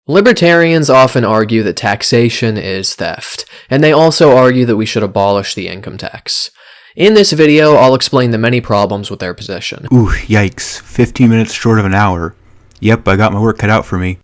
Libertarians often argue that taxation is theft, and they also argue that we should abolish the income tax. In this video, I'll explain the many problems with their position. Ooh, yikes. 15 minutes short of an hour. Yep, I got my work cut out for me.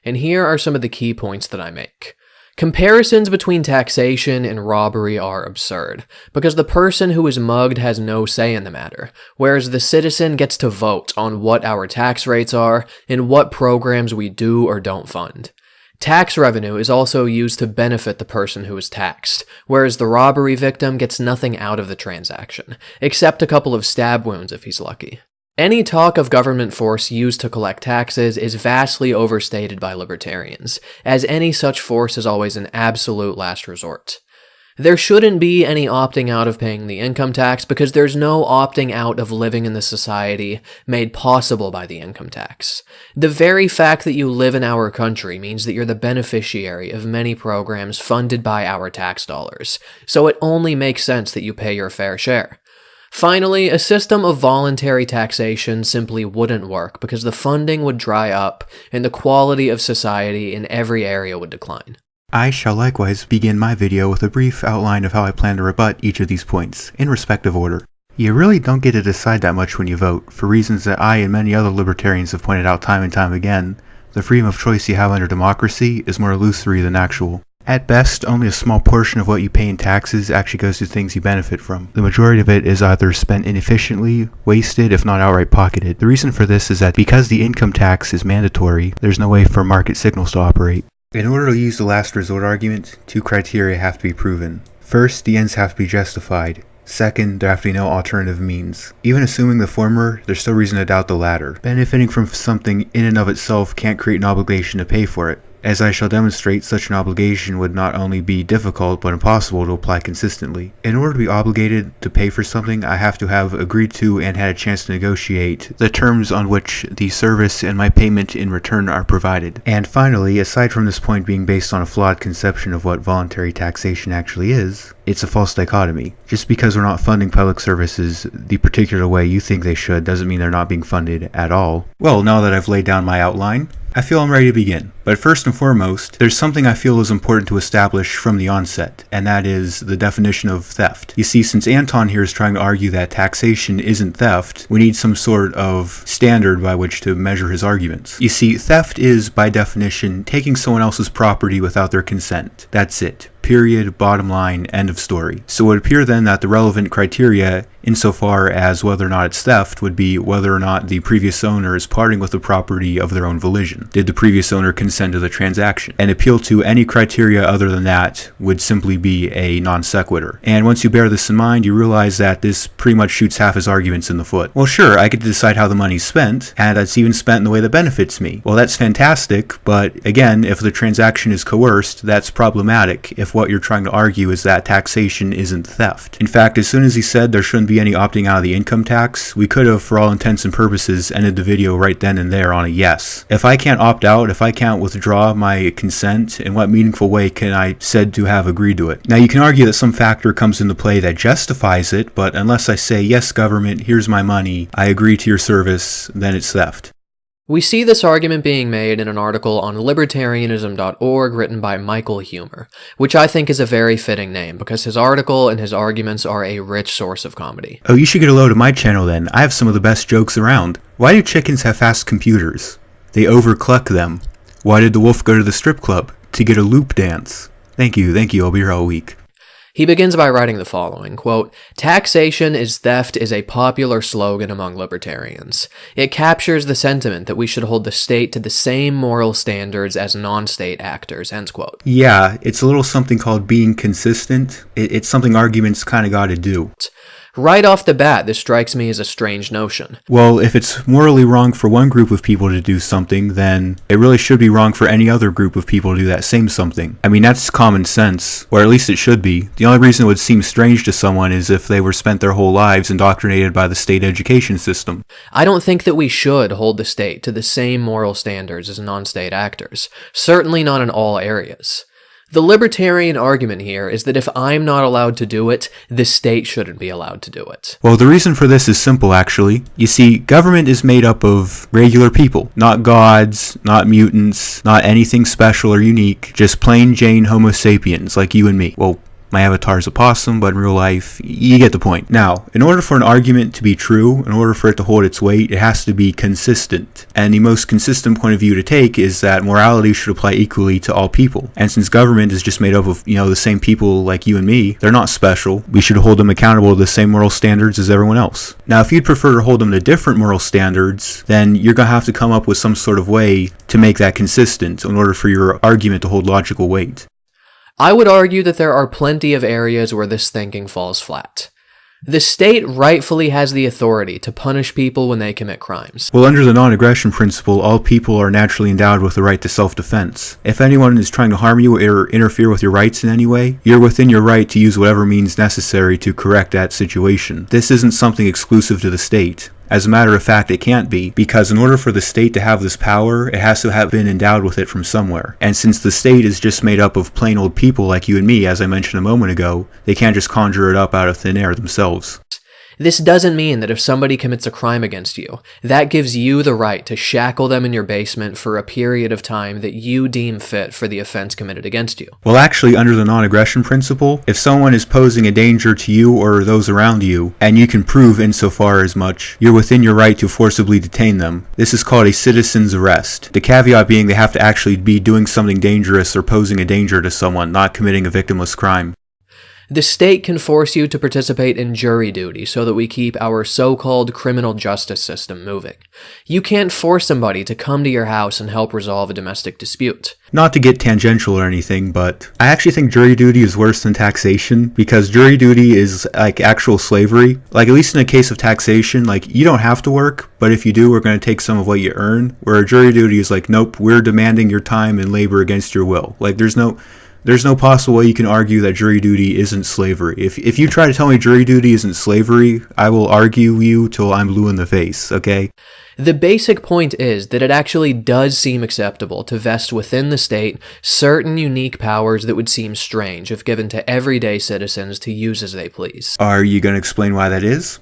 And here are some of the key points that I make. Comparisons between taxation and robbery are absurd, because the person who is mugged has no say in the matter, whereas the citizen gets to vote on what our tax rates are and what programs we do or don't fund. Tax revenue is also used to benefit the person who is taxed, whereas the robbery victim gets nothing out of the transaction, except a couple of stab wounds if he's lucky. Any talk of government force used to collect taxes is vastly overstated by libertarians, as any such force is always an absolute last resort. There shouldn't be any opting out of paying the income tax because there's no opting out of living in the society made possible by the income tax. The very fact that you live in our country means that you're the beneficiary of many programs funded by our tax dollars, so it only makes sense that you pay your fair share. Finally, a system of voluntary taxation simply wouldn't work because the funding would dry up and the quality of society in every area would decline. I shall likewise begin my video with a brief outline of how I plan to rebut each of these points, in respective order. You really don't get to decide that much when you vote, for reasons that I and many other libertarians have pointed out time and time again. The freedom of choice you have under democracy is more illusory than actual. At best, only a small portion of what you pay in taxes actually goes to things you benefit from. The majority of it is either spent inefficiently, wasted, if not outright pocketed. The reason for this is that because the income tax is mandatory, there's no way for market signals to operate. In order to use the last resort argument, two criteria have to be proven. First, the ends have to be justified. Second, there have to be no alternative means. Even assuming the former, there's still reason to doubt the latter. Benefiting from something in and of itself can't create an obligation to pay for it. As I shall demonstrate, such an obligation would not only be difficult, but impossible to apply consistently. In order to be obligated to pay for something, I have to have agreed to and had a chance to negotiate the terms on which the service and my payment in return are provided. And finally, aside from this point being based on a flawed conception of what voluntary taxation actually is, it's a false dichotomy. Just because we're not funding public services the particular way you think they should doesn't mean they're not being funded at all. Well, now that I've laid down my outline, I feel I'm ready to begin. But first and foremost, there's something I feel is important to establish from the onset, and that is the definition of theft. You see, since Anton here is trying to argue that taxation isn't theft, we need some sort of standard by which to measure his arguments. You see, theft is, by definition, taking someone else's property without their consent. That's it. Period, bottom line, end of story. So it would appear then that the relevant criteria, insofar as whether or not it's theft, would be whether or not the previous owner is parting with the property of their own volition. Did the previous owner consent to the transaction? An appeal to any criteria other than that would simply be a non sequitur. And once you bear this in mind, you realize that this pretty much shoots half his arguments in the foot. Well, sure, I get to decide how the money's spent, and it's even spent in the way that benefits me. Well, that's fantastic, but again, if the transaction is coerced, that's problematic if what you're trying to argue is that taxation isn't theft. In fact, as soon as he said there shouldn't be any opting out of the income tax, we could have, for all intents and purposes, ended the video right then and there on a yes. If I can't opt out, if I can't withdraw my consent, in what meaningful way can I said to have agreed to it? Now, you can argue that some factor comes into play that justifies it, but unless I say, yes, government, here's my money, I agree to your service, then it's theft. We see this argument being made in an article on libertarianism.org written by Michael Humer, which I think is a very fitting name because his article and his arguments are a rich source of comedy. Oh, you should get a load of my channel then. I have some of the best jokes around. Why do chickens have fast computers? They overcluck them. Why did the wolf go to the strip club? To get a loop dance. Thank you, I'll be here all week. He begins by writing the following, quote, "Taxation is theft is a popular slogan among libertarians. It captures the sentiment that we should hold the state to the same moral standards as non-state actors," end quote. Yeah, it's a little something called being consistent. It's something arguments kind of got to do. Right off the bat, this strikes me as a strange notion. Well, if it's morally wrong for one group of people to do something, then it really should be wrong for any other group of people to do that same something. I mean, that's common sense, or at least it should be. The only reason it would seem strange to someone is if they were spent their whole lives indoctrinated by the state education system. I don't think that we should hold the state to the same moral standards as non-state actors, certainly not in all areas. The libertarian argument here is that if I'm not allowed to do it, the state shouldn't be allowed to do it. Well, the reason for this is simple, actually. You see, government is made up of regular people, not gods, not mutants, not anything special or unique, just plain Jane Homo sapiens like you and me. Well, my avatar is Opossum, but in real life, you get the point. Now, in order for an argument to be true, in order for it to hold its weight, it has to be consistent. And the most consistent point of view to take is that morality should apply equally to all people. And since government is just made up of, the same people like you and me, they're not special. We should hold them accountable to the same moral standards as everyone else. Now, if you'd prefer to hold them to different moral standards, then you're going to have to come up with some sort of way to make that consistent in order for your argument to hold logical weight. I would argue that there are plenty of areas where this thinking falls flat. The state rightfully has the authority to punish people when they commit crimes. Well, under the non-aggression principle, all people are naturally endowed with the right to self-defense. If anyone is trying to harm you or interfere with your rights in any way, you're within your right to use whatever means necessary to correct that situation. This isn't something exclusive to the state. As a matter of fact, it can't be, because in order for the state to have this power, it has to have been endowed with it from somewhere. And since the state is just made up of plain old people like you and me, as I mentioned a moment ago, they can't just conjure it up out of thin air themselves. This doesn't mean that if somebody commits a crime against you, that gives you the right to shackle them in your basement for a period of time that you deem fit for the offense committed against you. Well, actually, under the non-aggression principle, if someone is posing a danger to you or those around you, and you can prove insofar as much, you're within your right to forcibly detain them. This is called a citizen's arrest. The caveat being they have to actually be doing something dangerous or posing a danger to someone, not committing a victimless crime. The state can force you to participate in jury duty so that we keep our so-called criminal justice system moving. You can't force somebody to come to your house and help resolve a domestic dispute. Not to get tangential or anything, but I actually think jury duty is worse than taxation, because jury duty is like actual slavery. Like, at least in the case of taxation, like, you don't have to work, but if you do, we're going to take some of what you earn. Where jury duty is like, nope, we're demanding your time and labor against your will. Like, there's no possible way you can argue that jury duty isn't slavery. If you try to tell me jury duty isn't slavery, I will argue you till I'm blue in the face, okay? The basic point is that it actually does seem acceptable to vest within the state certain unique powers that would seem strange if given to everyday citizens to use as they please. Are you going to explain why that is?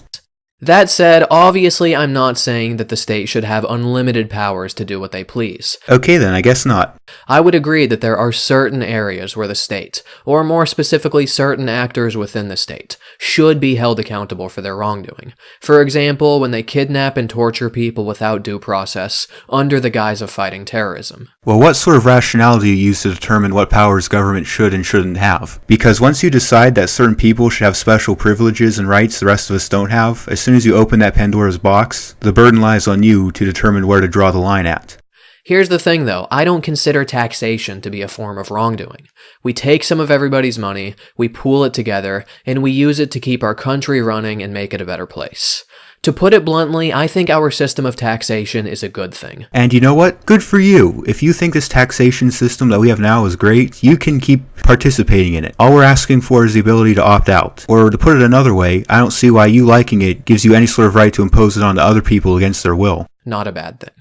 That said, obviously I'm not saying that the state should have unlimited powers to do what they please. Okay then, I guess not. I would agree that there are certain areas where the state, or more specifically certain actors within the state, should be held accountable for their wrongdoing. For example, when they kidnap and torture people without due process, under the guise of fighting terrorism. Well, what sort of rationale do you use to determine what powers government should and shouldn't have? Because once you decide that certain people should have special privileges and rights the rest of us don't have, as soon as you open that Pandora's box, the burden lies on you to determine where to draw the line at. Here's the thing though, I don't consider taxation to be a form of wrongdoing. We take some of everybody's money, we pool it together, and we use it to keep our country running and make it a better place. To put it bluntly, I think our system of taxation is a good thing. And you know what? Good for you. If you think this taxation system that we have now is great, you can keep participating in it. All we're asking for is the ability to opt out. Or to put it another way, I don't see why you liking it gives you any sort of right to impose it onto other people against their will. Not a bad thing.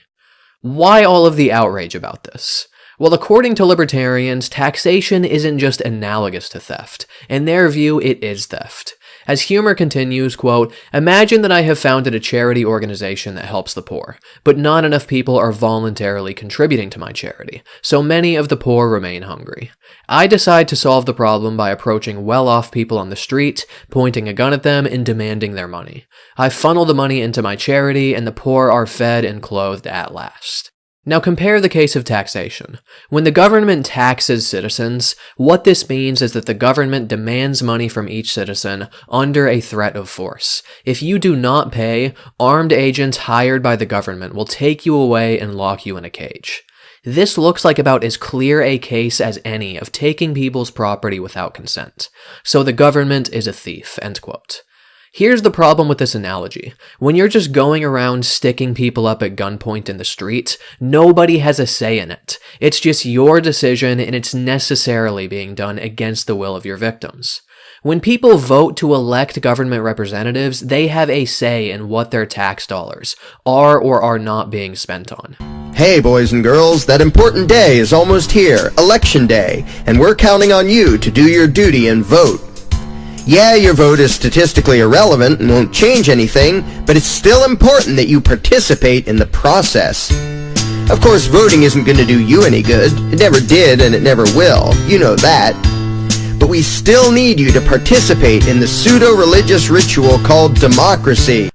Why all of the outrage about this? Well, according to libertarians, taxation isn't just analogous to theft. In their view, it is theft. As Humor continues, quote, "Imagine that I have founded a charity organization that helps the poor, but not enough people are voluntarily contributing to my charity, so many of the poor remain hungry. I decide to solve the problem by approaching well-off people on the street, pointing a gun at them, and demanding their money. I funnel the money into my charity, and the poor are fed and clothed at last." Now compare the case of taxation. When the government taxes citizens, what this means is that the government demands money from each citizen under a threat of force. If you do not pay, armed agents hired by the government will take you away and lock you in a cage. This looks like about as clear a case as any of taking people's property without consent. So the government is a thief, end quote. Here's the problem with this analogy. When you're just going around sticking people up at gunpoint in the street, nobody has a say in it. It's just your decision, and it's necessarily being done against the will of your victims. When people vote to elect government representatives, they have a say in what their tax dollars are or are not being spent on. Hey boys and girls, that important day is almost here, Election Day, and we're counting on you to do your duty and vote. Yeah, your vote is statistically irrelevant and won't change anything, but it's still important that you participate in the process. Of course, voting isn't going to do you any good. It never did and it never will. You know that. But we still need you to participate in the pseudo-religious ritual called democracy.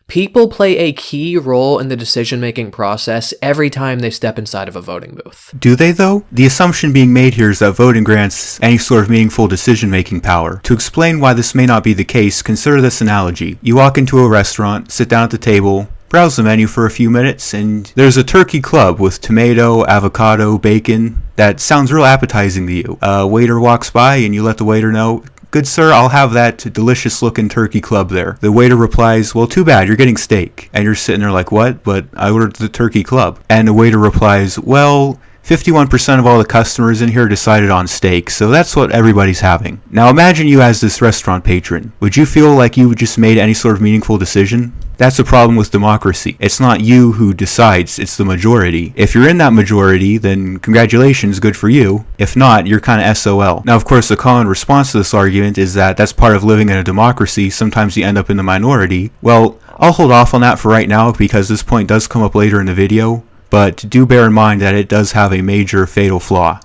People play a key role in the decision-making process every time they step inside of a voting booth. Do they, though? The assumption being made here is that voting grants any sort of meaningful decision-making power. To explain why this may not be the case, consider this analogy. You walk into a restaurant, sit down at the table, browse the menu for a few minutes, and there's a turkey club with tomato, avocado, bacon that sounds real appetizing to you. A waiter walks by and you let the waiter know, "Good sir, I'll have that delicious looking turkey club there." The waiter replies, "Well, too bad, you're getting steak." And you're sitting there like, "What? But I ordered the turkey club." And the waiter replies, "Well, 51% of all the customers in here decided on steak, so that's what everybody's having." Now imagine you as this restaurant patron. Would you feel like you just made any sort of meaningful decision? That's the problem with democracy. It's not you who decides, it's the majority. If you're in that majority, then congratulations, good for you. If not, you're kind of SOL. Now, of course, the common response to this argument is that that's part of living in a democracy. Sometimes you end up in the minority. Well, I'll hold off on that for right now because this point does come up later in the video, but do bear in mind that it does have a major fatal flaw.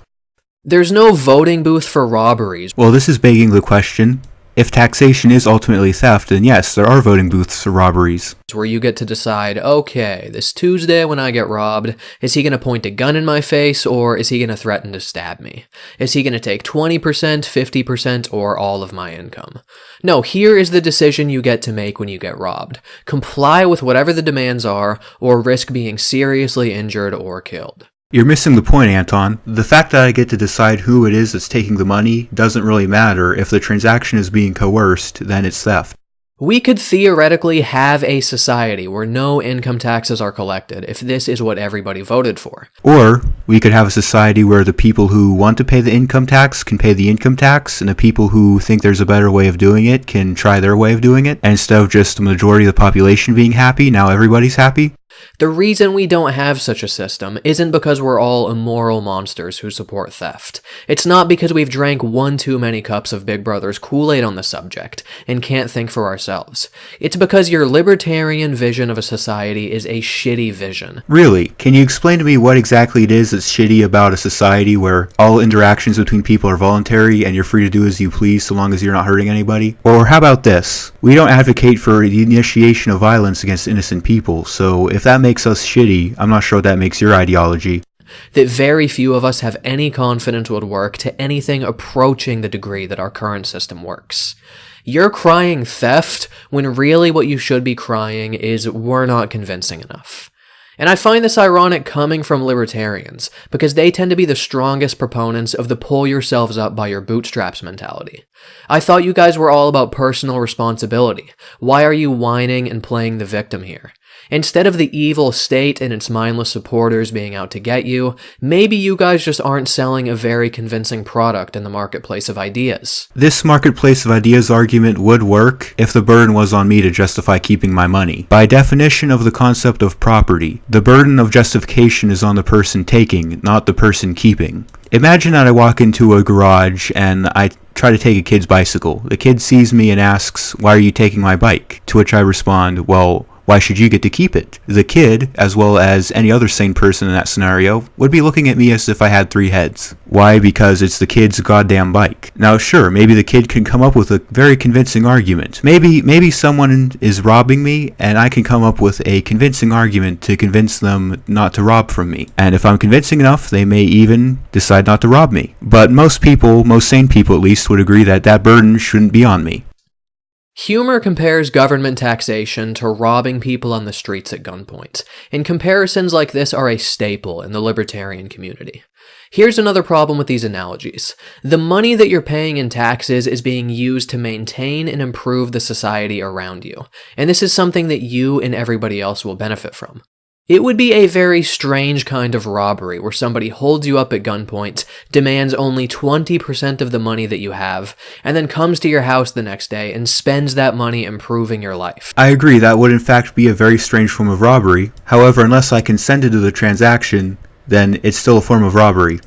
There's no voting booth for robberies. Well, this is begging the question. If taxation is ultimately theft, then yes, there are voting booths for robberies. Where you get to decide, okay, this Tuesday when I get robbed, is he going to point a gun in my face or is he going to threaten to stab me? Is he going to take 20%, 50%, or all of my income? No, here is the decision you get to make when you get robbed. Comply with whatever the demands are or risk being seriously injured or killed. You're missing the point, Anton. The fact that I get to decide who it is that's taking the money doesn't really matter. If the transaction is being coerced, then it's theft. We could theoretically have a society where no income taxes are collected if this is what everybody voted for. Or we could have a society where the people who want to pay the income tax can pay the income tax, and the people who think there's a better way of doing it can try their way of doing it. And instead of just the majority of the population being happy, now everybody's happy. The reason we don't have such a system isn't because we're all immoral monsters who support theft. It's not because we've drank one too many cups of Big Brother's Kool-Aid on the subject and can't think for ourselves. It's because your libertarian vision of a society is a shitty vision. Really? Can you explain to me what exactly it is that's shitty about a society where all interactions between people are voluntary and you're free to do as you please so long as you're not hurting anybody? Or how about this? We don't advocate for the initiation of violence against innocent people, so if that makes us shitty, I'm not sure what that makes your ideology. That very few of us have any confidence would work to anything approaching the degree that our current system works. You're crying theft when really what you should be crying is we're not convincing enough. And I find this ironic coming from libertarians, because they tend to be the strongest proponents of the pull yourselves up by your bootstraps mentality. I thought you guys were all about personal responsibility. Why are you whining and playing the victim here? Instead of the evil state and its mindless supporters being out to get you, maybe you guys just aren't selling a very convincing product in the marketplace of ideas. This marketplace of ideas argument would work if the burden was on me to justify keeping my money. By definition of the concept of property, the burden of justification is on the person taking, not the person keeping. Imagine that I walk into a garage and I try to take a kid's bicycle. The kid sees me and asks, "Why are you taking my bike?" To which I respond, "Well, why should you get to keep it?" The kid, as well as any other sane person in that scenario, would be looking at me as if I had 3 heads. Why? Because it's the kid's goddamn bike. Now sure, maybe the kid can come up with a very convincing argument. Maybe someone is robbing me, and I can come up with a convincing argument to convince them not to rob from me. And if I'm convincing enough, they may even decide not to rob me. But most people, most sane people at least, would agree that that burden shouldn't be on me. Humer compares government taxation to robbing people on the streets at gunpoint, and comparisons like this are a staple in the libertarian community. Here's another problem with these analogies. The money that you're paying in taxes is being used to maintain and improve the society around you, and this is something that you and everybody else will benefit from. It would be a very strange kind of robbery where somebody holds you up at gunpoint, demands only 20% of the money that you have, and then comes to your house the next day and spends that money improving your life. I agree, that would in fact be a very strange form of robbery. However, unless I consented to the transaction, then it's still a form of robbery.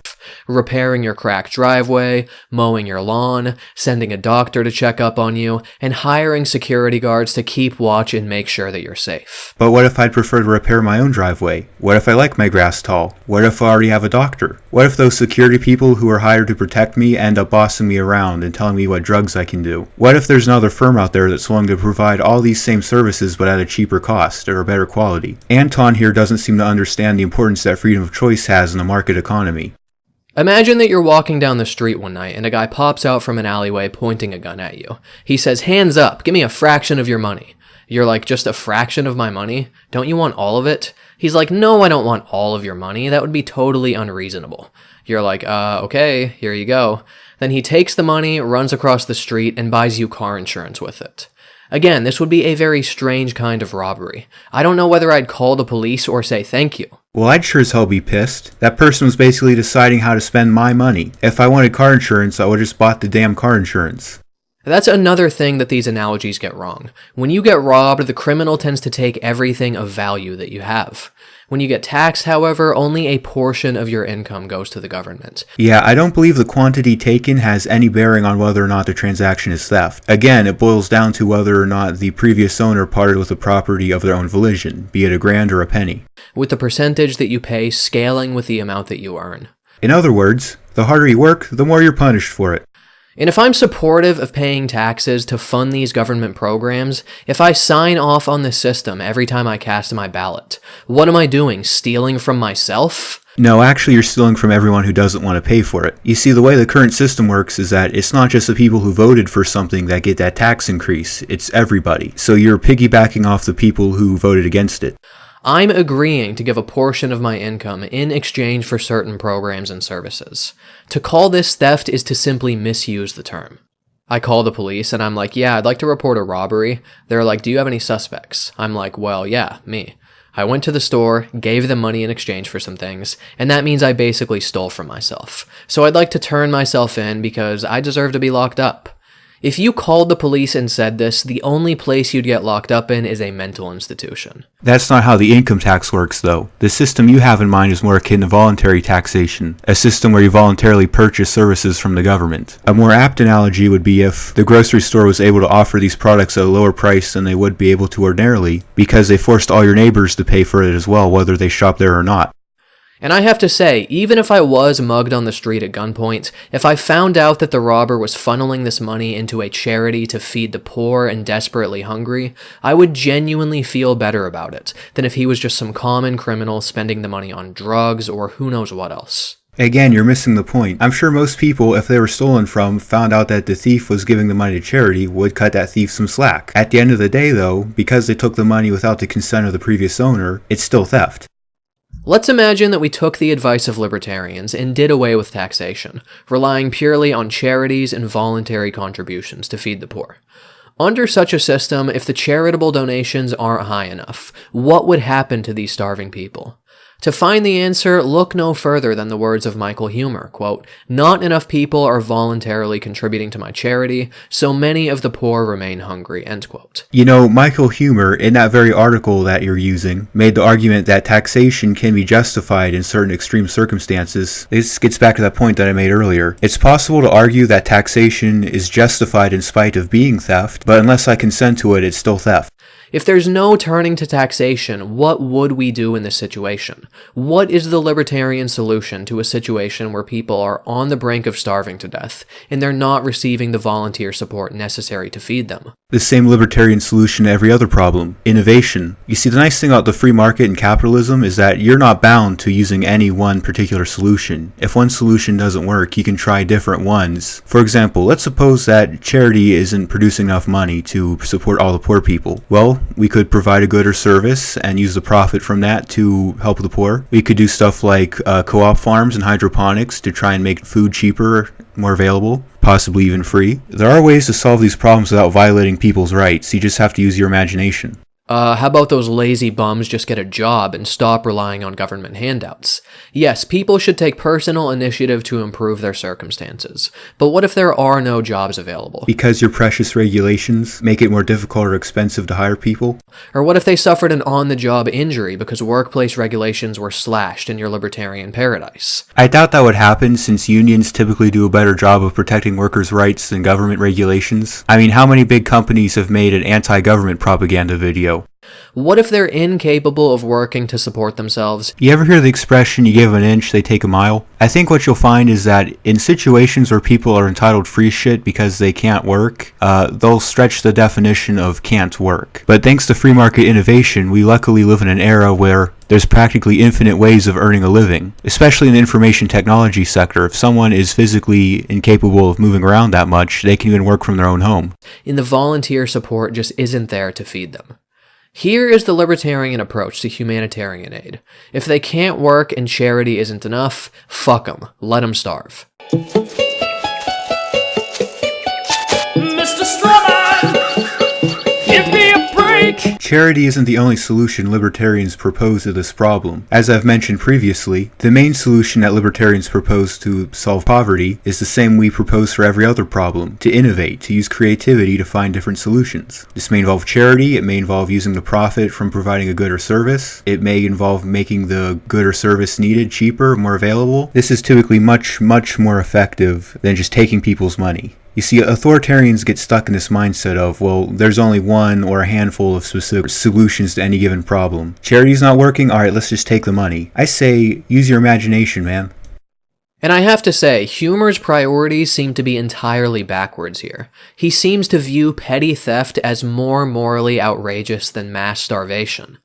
Repairing your cracked driveway, mowing your lawn, sending a doctor to check up on you, and hiring security guards to keep watch and make sure that you're safe. But what if I'd prefer to repair my own driveway? What if I like my grass tall? What if I already have a doctor? What if those security people who are hired to protect me end up bossing me around and telling me what drugs I can do? What if there's another firm out there that's willing to provide all these same services but at a cheaper cost or a better quality? Anton here doesn't seem to understand the importance that freedom of choice has in a market economy. Imagine that you're walking down the street one night and a guy pops out from an alleyway pointing a gun at you. He says, "Hands up, give me a fraction of your money." You're like, "Just a fraction of my money? Don't you want all of it?" He's like, "No, I don't want all of your money. That would be totally unreasonable." You're like, okay, here you go. Then he takes the money, runs across the street, and buys you car insurance with it. Again, this would be a very strange kind of robbery. I don't know whether I'd call the police or say thank you. Well, I'd sure as hell be pissed. That person was basically deciding how to spend my money. If I wanted car insurance, I would just bought the damn car insurance. That's another thing that these analogies get wrong. When you get robbed, the criminal tends to take everything of value that you have. When you get taxed, however, only a portion of your income goes to the government. Yeah, I don't believe the quantity taken has any bearing on whether or not the transaction is theft. Again, it boils down to whether or not the previous owner parted with the property of their own volition, be it a grand or a penny. With the percentage that you pay scaling with the amount that you earn. In other words, the harder you work, the more you're punished for it. And if I'm supportive of paying taxes to fund these government programs, if I sign off on this system every time I cast my ballot, what am I doing? Stealing from myself? No, actually you're stealing from everyone who doesn't want to pay for it. You see, the way the current system works is that it's not just the people who voted for something that get that tax increase, it's everybody. So you're piggybacking off the people who voted against it. I'm agreeing to give a portion of my income in exchange for certain programs and services. To call this theft is to simply misuse the term. I call the police and I'm like, "Yeah, I'd like to report a robbery." They're like, "Do you have any suspects?" I'm like, "Well, yeah, me. I went to the store, gave them money in exchange for some things, and that means I basically stole from myself. So I'd like to turn myself in because I deserve to be locked up." If you called the police and said this, the only place you'd get locked up in is a mental institution. That's not how the income tax works, though. The system you have in mind is more akin to voluntary taxation, a system where you voluntarily purchase services from the government. A more apt analogy would be if the grocery store was able to offer these products at a lower price than they would be able to ordinarily, because they forced all your neighbors to pay for it as well, whether they shop there or not. And I have to say, even if I was mugged on the street at gunpoint, if I found out that the robber was funneling this money into a charity to feed the poor and desperately hungry, I would genuinely feel better about it than if he was just some common criminal spending the money on drugs or who knows what else. Again, you're missing the point. I'm sure most people, if they were stolen from, found out that the thief was giving the money to charity, would cut that thief some slack. At the end of the day, though, because they took the money without the consent of the previous owner, it's still theft. Let's imagine that we took the advice of libertarians and did away with taxation, relying purely on charities and voluntary contributions to feed the poor. Under such a system, if the charitable donations aren't high enough, what would happen to these starving people? To find the answer, look no further than the words of Michael Humer, quote, "Not enough people are voluntarily contributing to my charity, so many of the poor remain hungry," end quote. You know, Michael Humer, in that very article that you're using, made the argument that taxation can be justified in certain extreme circumstances. This gets back to that point that I made earlier. It's possible to argue that taxation is justified in spite of being theft, but unless I consent to it, it's still theft. If there's no turning to taxation, what would we do in this situation? What is the libertarian solution to a situation where people are on the brink of starving to death, and they're not receiving the volunteer support necessary to feed them? The same libertarian solution to every other problem: innovation. You see, the nice thing about the free market and capitalism is that you're not bound to using any one particular solution. If one solution doesn't work, you can try different ones. For example, let's suppose that charity isn't producing enough money to support all the poor people. Well, we could provide a good or service and use the profit from that to help the poor. We could do stuff like co-op farms and hydroponics to try and make food cheaper, more available, possibly even free. There are ways to solve these problems without violating people's rights. You just have to use your imagination. How about those lazy bums just get a job and stop relying on government handouts? Yes, people should take personal initiative to improve their circumstances. But what if there are no jobs available? Because your precious regulations make it more difficult or expensive to hire people? Or what if they suffered an on-the-job injury because workplace regulations were slashed in your libertarian paradise? I doubt that would happen, since unions typically do a better job of protecting workers' rights than government regulations. I mean, how many big companies have made an anti-government propaganda video? What if they're incapable of working to support themselves? You ever hear the expression, you give an inch, they take a mile? I think what you'll find is that in situations where people are entitled free shit because they can't work, they'll stretch the definition of can't work. But thanks to free market innovation, we luckily live in an era where there's practically infinite ways of earning a living. Especially in the information technology sector, if someone is physically incapable of moving around that much, they can even work from their own home. And the volunteer support just isn't there to feed them. Here is the libertarian approach to humanitarian aid. If they can't work and charity isn't enough, fuck them. Let them starve. Mr. Strawman, give me a break! Charity isn't the only solution libertarians propose to this problem. As I've mentioned previously, the main solution that libertarians propose to solve poverty is the same we propose for every other problem: to innovate, to use creativity to find different solutions. This may involve charity, it may involve using the profit from providing a good or service, it may involve making the good or service needed cheaper, more available. This is typically much more effective than just taking people's money. You see, authoritarians get stuck in this mindset of, well, there's only one or a handful of specific solutions to any given problem. Charity's not working? Alright, let's just take the money. I say, use your imagination, man. And I have to say, Humor's priorities seem to be entirely backwards here. He seems to view petty theft as more morally outrageous than mass starvation.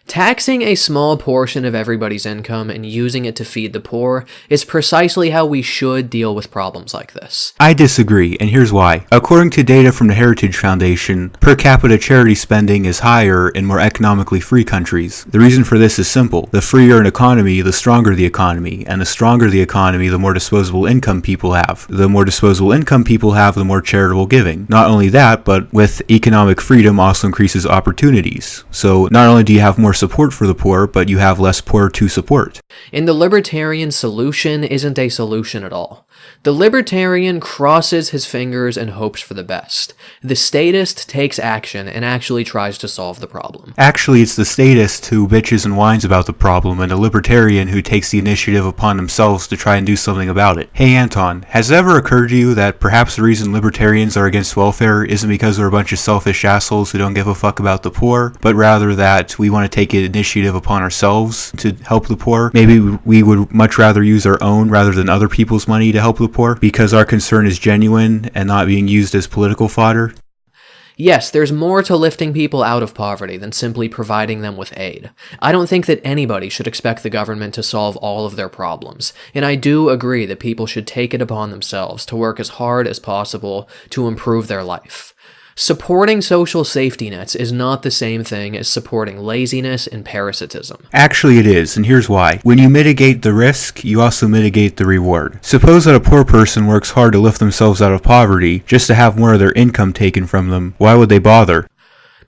Taxing a small portion of everybody's income and using it to feed the poor is precisely how we should deal with problems like this. I disagree, and here's why. According to data from the Heritage Foundation, per capita charity spending is higher in more economically free countries. The reason for this is simple. The freer an economy, the stronger the economy, and the stronger the economy, the more disposable income people have. The more disposable income people have, the more charitable giving. Not only that, but with economic freedom also increases opportunities. So not only do you have more support for the poor, but you have less poor to support. And the libertarian solution isn't a solution at all. The libertarian crosses his fingers and hopes for the best. The statist takes action and actually tries to solve the problem. Actually, it's the statist who bitches and whines about the problem, and the libertarian who takes the initiative upon themselves to try and do something about it. Hey Anton, has it ever occurred to you that perhaps the reason libertarians are against welfare isn't because they're a bunch of selfish assholes who don't give a fuck about the poor, but rather that we want to take initiative upon ourselves to help the poor? Maybe we would much rather use our own rather than other people's money to help the poor because our concern is genuine and not being used as political fodder? Yes, there's more to lifting people out of poverty than simply providing them with aid. I don't think that anybody should expect the government to solve all of their problems, and I do agree that people should take it upon themselves to work as hard as possible to improve their life. Supporting social safety nets is not the same thing as supporting laziness and parasitism. Actually it is, and here's why. When you mitigate the risk, you also mitigate the reward. Suppose that a poor person works hard to lift themselves out of poverty just to have more of their income taken from them. Why would they bother?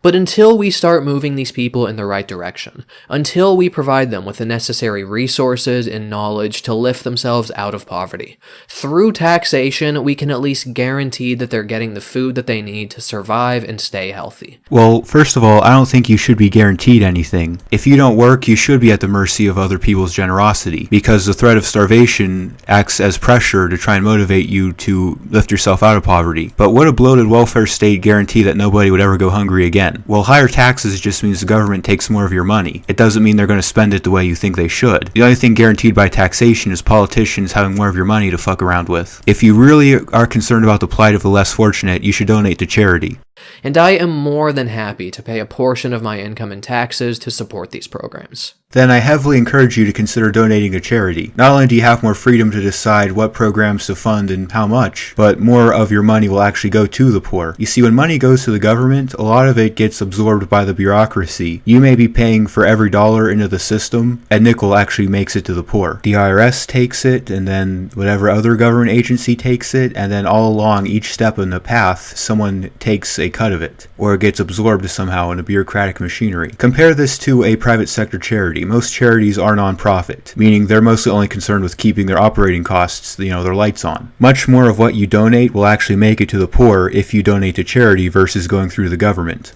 But until we start moving these people in the right direction, until we provide them with the necessary resources and knowledge to lift themselves out of poverty, through taxation, we can at least guarantee that they're getting the food that they need to survive and stay healthy. Well, first of all, I don't think you should be guaranteed anything. If you don't work, you should be at the mercy of other people's generosity, because the threat of starvation acts as pressure to try and motivate you to lift yourself out of poverty. But would a bloated welfare state guarantee that nobody would ever go hungry again? again. Well, higher taxes just means the government takes more of your money. It doesn't mean they're going to spend it the way you think they should. The only thing guaranteed by taxation is politicians having more of your money to fuck around with. If you really are concerned about the plight of the less fortunate, you should donate to charity. And I am more than happy to pay a portion of my income in taxes to support these programs. Then I heavily encourage you to consider donating to charity. Not only do you have more freedom to decide what programs to fund and how much, but more of your money will actually go to the poor. You see, when money goes to the government, a lot of it gets absorbed by the bureaucracy. You may be paying for every dollar into the system, a nickel actually makes it to the poor. The IRS takes it, and then whatever other government agency takes it, and then all along each step in the path, someone takes a cut of it, or it gets absorbed somehow in a bureaucratic machinery. Compare this to a private sector charity. Most charities are non-profit, meaning they're mostly only concerned with keeping their operating costs, their lights on. Much more of what you donate will actually make it to the poor if you donate to charity versus going through the government.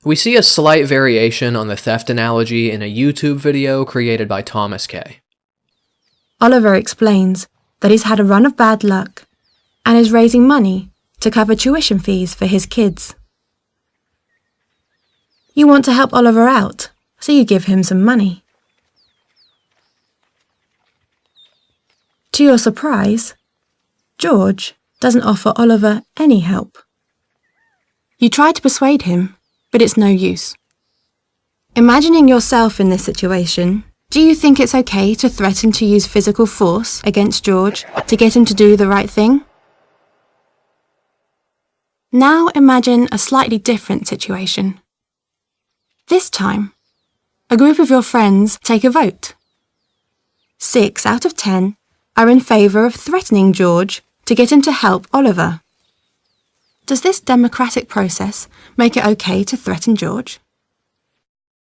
We see a slight variation on the theft analogy in a YouTube video created by Thomas K. Oliver explains that he's had a run of bad luck and is raising money to cover tuition fees for his kids. You want to help Oliver out, so you give him some money. To your surprise, George doesn't offer Oliver any help. You try to persuade him, but it's no use. Imagining yourself in this situation, do you think it's okay to threaten to use physical force against George to get him to do the right thing? Now imagine a slightly different situation. This time, a group of your friends take a vote. 6 out of 10 are in favour of threatening George to get him to help Oliver. Does this democratic process make it okay to threaten George?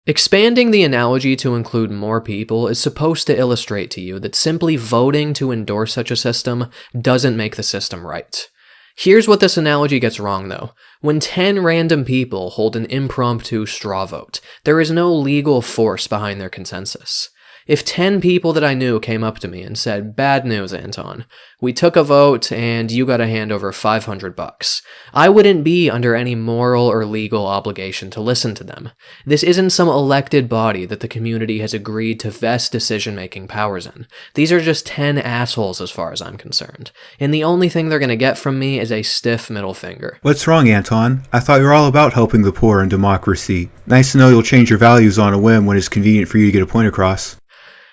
Expanding the analogy to include more people is supposed to illustrate to you that simply voting to endorse such a system doesn't make the system right. Here's what this analogy gets wrong, though. When 10 random people hold an impromptu straw vote, there is no legal force behind their consensus. If 10 people that I knew came up to me and said, "Bad news, Anton. We took a vote and you got to hand over $500. I wouldn't be under any moral or legal obligation to listen to them. This isn't some elected body that the community has agreed to vest decision-making powers in. These are just 10 assholes as far as I'm concerned. And the only thing they're going to get from me is a stiff middle finger." What's wrong, Anton? I thought you were all about helping the poor and democracy. Nice to know you'll change your values on a whim when it's convenient for you to get a point across.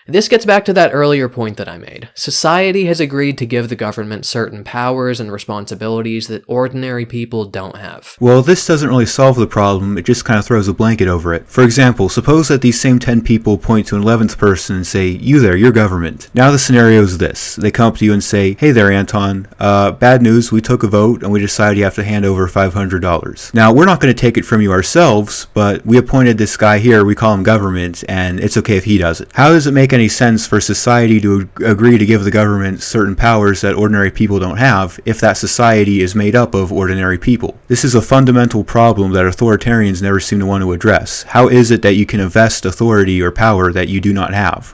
This gets back to that earlier point that I made. Society has agreed to give the government certain powers and responsibilities that ordinary people don't have. Well, this doesn't really solve the problem, it just kind of throws a blanket over it. For example, suppose that these same 10 people point to an 11th person and say, "You there, you're government." Now the scenario is this. They come up to you and say, "Hey there, Anton. Bad news, we took a vote and we decided you have to hand over $500. Now, we're not going to take it from you ourselves, but we appointed this guy here, we call him government, and it's okay if he does it." How does it make any sense for society to agree to give the government certain powers that ordinary people don't have if that society is made up of ordinary people? This is a fundamental problem that authoritarians never seem to want to address. How is it that you can invest authority or power that you do not have?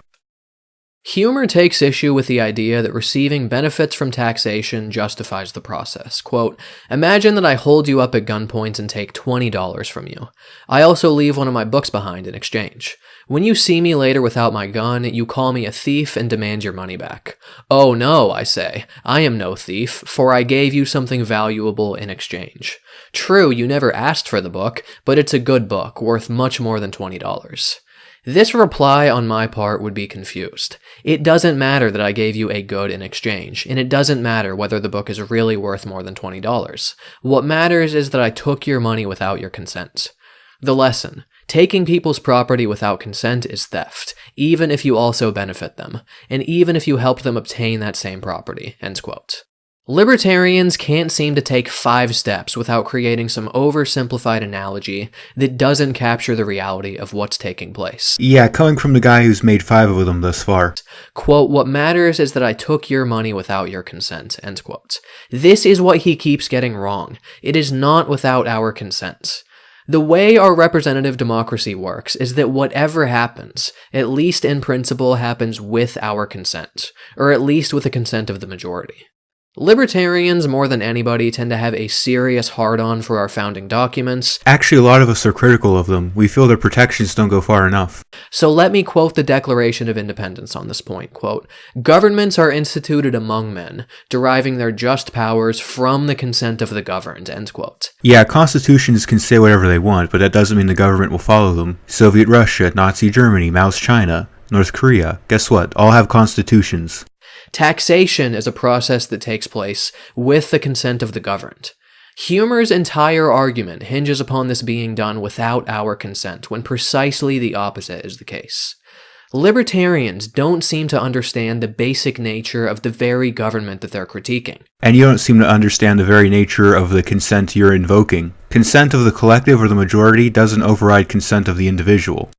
Humor takes issue with the idea that receiving benefits from taxation justifies the process. Quote, "Imagine that I hold you up at gunpoint and take $20 from you. I also leave one of my books behind in exchange. When you see me later without my gun, you call me a thief and demand your money back. Oh no, I say, I am no thief, for I gave you something valuable in exchange. True, you never asked for the book, but it's a good book, worth much more than $20. This reply on my part would be confused. It doesn't matter that I gave you a good in exchange, and it doesn't matter whether the book is really worth more than $20. What matters is that I took your money without your consent. The lesson: taking people's property without consent is theft, even if you also benefit them, and even if you help them obtain that same property." End quote. Libertarians can't seem to take 5 steps without creating some oversimplified analogy that doesn't capture the reality of what's taking place. Yeah, coming from the guy who's made 5 of them thus far. Quote, "What matters is that I took your money without your consent." End quote. This is what he keeps getting wrong. It is not without our consent. The way our representative democracy works is that whatever happens, at least in principle, happens with our consent, or at least with the consent of the majority. Libertarians, more than anybody, tend to have a serious hard-on for our founding documents. Actually, a lot of us are critical of them. We feel their protections don't go far enough. So let me quote the Declaration of Independence on this point, quote, "Governments are instituted among men, deriving their just powers from the consent of the governed," end quote. Yeah, constitutions can say whatever they want, but that doesn't mean the government will follow them. Soviet Russia, Nazi Germany, Mao's China, North Korea, guess what? All have constitutions. Taxation is a process that takes place with the consent of the governed. Humer's entire argument hinges upon this being done without our consent, when precisely the opposite is the case. Libertarians don't seem to understand the basic nature of the very government that they're critiquing. And you don't seem to understand the very nature of the consent you're invoking. Consent of the collective or the majority doesn't override consent of the individual.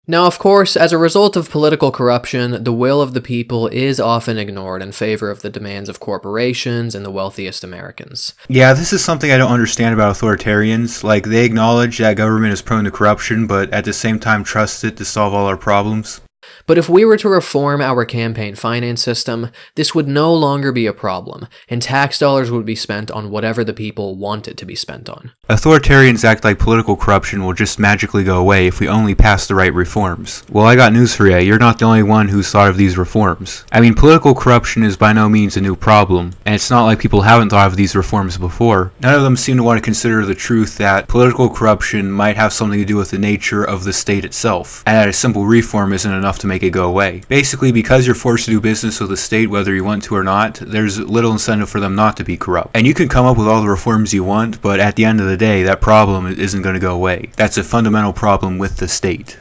Now, of course, as a result of political corruption, the will of the people is often ignored in favor of the demands of corporations and the wealthiest Americans. Yeah, this is something I don't understand about authoritarians. Like, they acknowledge that government is prone to corruption, but at the same time trust it to solve all our problems. But if we were to reform our campaign finance system, this would no longer be a problem, and tax dollars would be spent on whatever the people want it to be spent on. Authoritarians act like political corruption will just magically go away if we only pass the right reforms. Well, I got news for you. You're not the only one who's thought of these reforms. I mean, political corruption is by no means a new problem, and it's not like people haven't thought of these reforms before. None of them seem to want to consider the truth that political corruption might have something to do with the nature of the state itself, and that a simple reform isn't enough to make it go away. Basically, because you're forced to do business with the state whether you want to or not, there's little incentive for them not to be corrupt. And you can come up with all the reforms you want, but at the end of the day, that problem isn't going to go away. That's a fundamental problem with the state.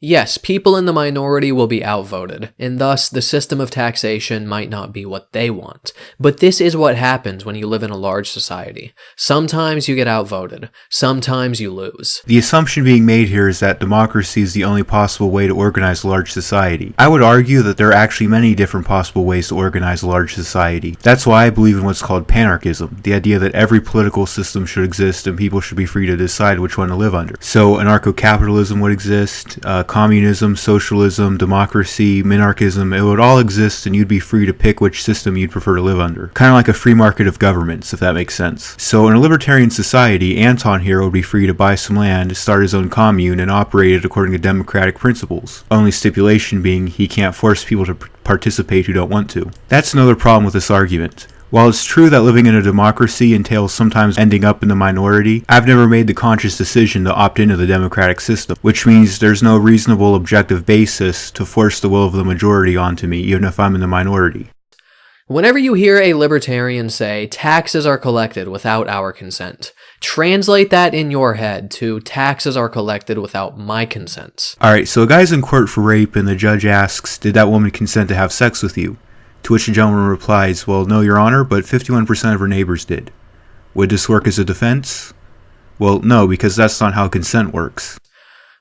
Yes, people in the minority will be outvoted, and thus the system of taxation might not be what they want. But this is what happens when you live in a large society. Sometimes you get outvoted, sometimes you lose. The assumption being made here is that democracy is the only possible way to organize a large society. I would argue that there are actually many different possible ways to organize a large society. That's why I believe in what's called panarchism, the idea that every political system should exist and people should be free to decide which one to live under. So anarcho-capitalism would exist, communism, socialism, democracy, minarchism, it would all exist and you'd be free to pick which system you'd prefer to live under. Kind of like a free market of governments, if that makes sense. So in a libertarian society, Anton here would be free to buy some land, start his own commune, and operate it according to democratic principles. Only stipulation being he can't force people to participate who don't want to. That's another problem with this argument. While it's true that living in a democracy entails sometimes ending up in the minority, I've never made the conscious decision to opt into the democratic system, which means there's no reasonable objective basis to force the will of the majority onto me, even if I'm in the minority. Whenever you hear a libertarian say, taxes are collected without our consent, translate that in your head to taxes are collected without my consent. Alright, so a guy's in court for rape and the judge asks, did that woman consent to have sex with you? To which the gentleman replies, well, no, Your Honor, but 51% of her neighbors did. Would this work as a defense? Well, no, because that's not how consent works.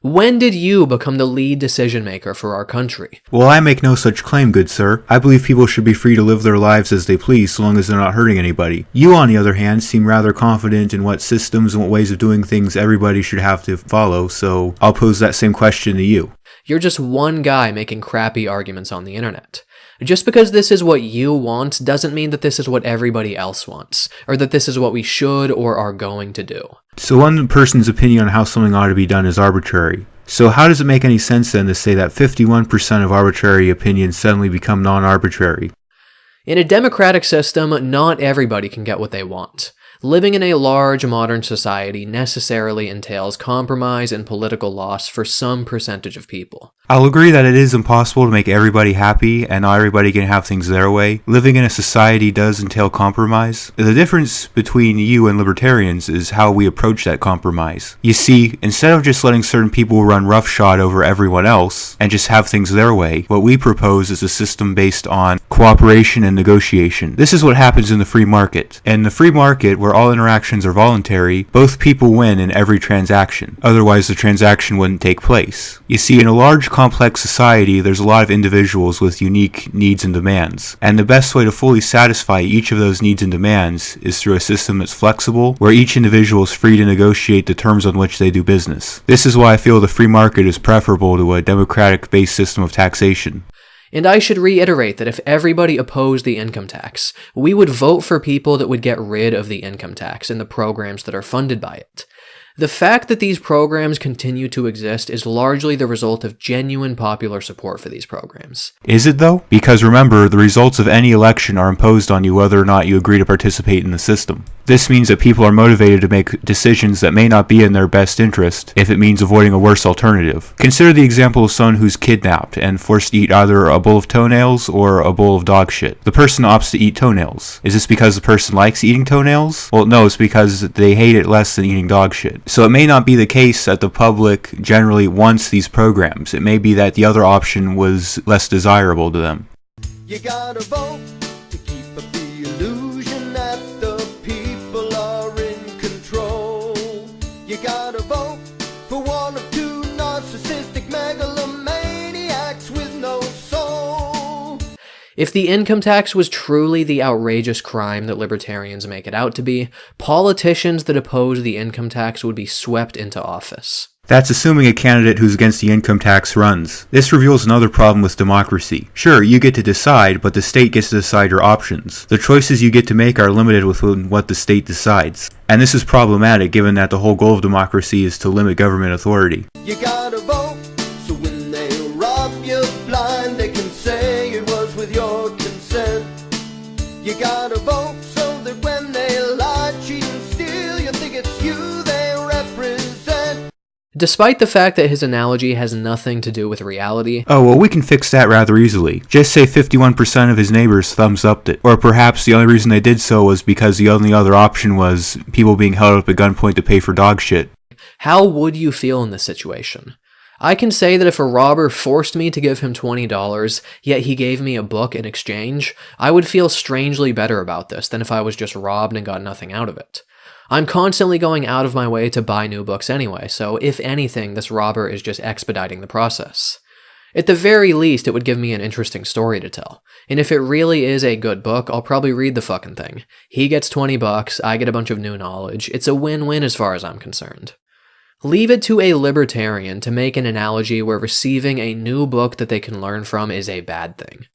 When did you become the lead decision maker for our country? Well, I make no such claim, good sir. I believe people should be free to live their lives as they please, so long as they're not hurting anybody. You, on the other hand, seem rather confident in what systems and what ways of doing things everybody should have to follow, so I'll pose that same question to you. You're just one guy making crappy arguments on the internet. Just because this is what you want doesn't mean that this is what everybody else wants, or that this is what we should or are going to do. So one person's opinion on how something ought to be done is arbitrary. So how does it make any sense then to say that 51% of arbitrary opinions suddenly become non-arbitrary? In a democratic system, not everybody can get what they want. Living in a large modern society necessarily entails compromise and political loss for some percentage of people. I'll agree that it is impossible to make everybody happy and not everybody can have things their way. Living in a society does entail compromise. The difference between you and libertarians is how we approach that compromise. You see, instead of just letting certain people run roughshod over everyone else and just have things their way, what we propose is a system based on cooperation and negotiation. This is what happens in the free market. In the free market, where all interactions are voluntary, both people win in every transaction. Otherwise, the transaction wouldn't take place. You see, in a large complex society, there's a lot of individuals with unique needs and demands. And the best way to fully satisfy each of those needs and demands is through a system that's flexible, where each individual is free to negotiate the terms on which they do business. This is why I feel the free market is preferable to a democratic-based system of taxation. And I should reiterate that if everybody opposed the income tax, we would vote for people that would get rid of the income tax and the programs that are funded by it. The fact that these programs continue to exist is largely the result of genuine popular support for these programs. Is it though? Because remember, the results of any election are imposed on you whether or not you agree to participate in the system. This means that people are motivated to make decisions that may not be in their best interest if it means avoiding a worse alternative. Consider the example of someone who's kidnapped and forced to eat either a bowl of toenails or a bowl of dog shit. The person opts to eat toenails. Is this because the person likes eating toenails? Well, no, it's because they hate it less than eating dog shit. So it may not be the case that the public generally wants these programs. It may be that the other option was less desirable to them. You gotta vote to keep up the illusion that the people are in control. You gotta vote for one of two narcissistic megalomaniacs with no soul. If the income tax was truly the outrageous crime that libertarians make it out to be, politicians that oppose the income tax would be swept into office. That's assuming a candidate who's against the income tax runs. This reveals another problem with democracy. Sure, you get to decide, but the state gets to decide your options. The choices you get to make are limited within what the state decides. And this is problematic given that the whole goal of democracy is to limit government authority. You gotta vote, so when they rob you blind, they can say it was with your consent. You gotta vote so that when they lie, cheat and steal, you think it's you they represent. Despite the fact that his analogy has nothing to do with reality, Oh, well, we can fix that rather easily. Just say 51% of his neighbors thumbs upped it. Or perhaps the only reason they did so was because the only other option was people being held up at gunpoint to pay for dog shit. how would you feel in this situation? I can say that if a robber forced me to give him $20, yet he gave me a book in exchange, I would feel strangely better about this than if I was just robbed and got nothing out of it. I'm constantly going out of my way to buy new books anyway, so if anything, this robber is just expediting the process. At the very least, it would give me an interesting story to tell. And if it really is a good book, I'll probably read the fucking thing. He gets $20, I get a bunch of new knowledge. It's a win-win as far as I'm concerned. Leave it to a libertarian to make an analogy where receiving a new book that they can learn from is a bad thing.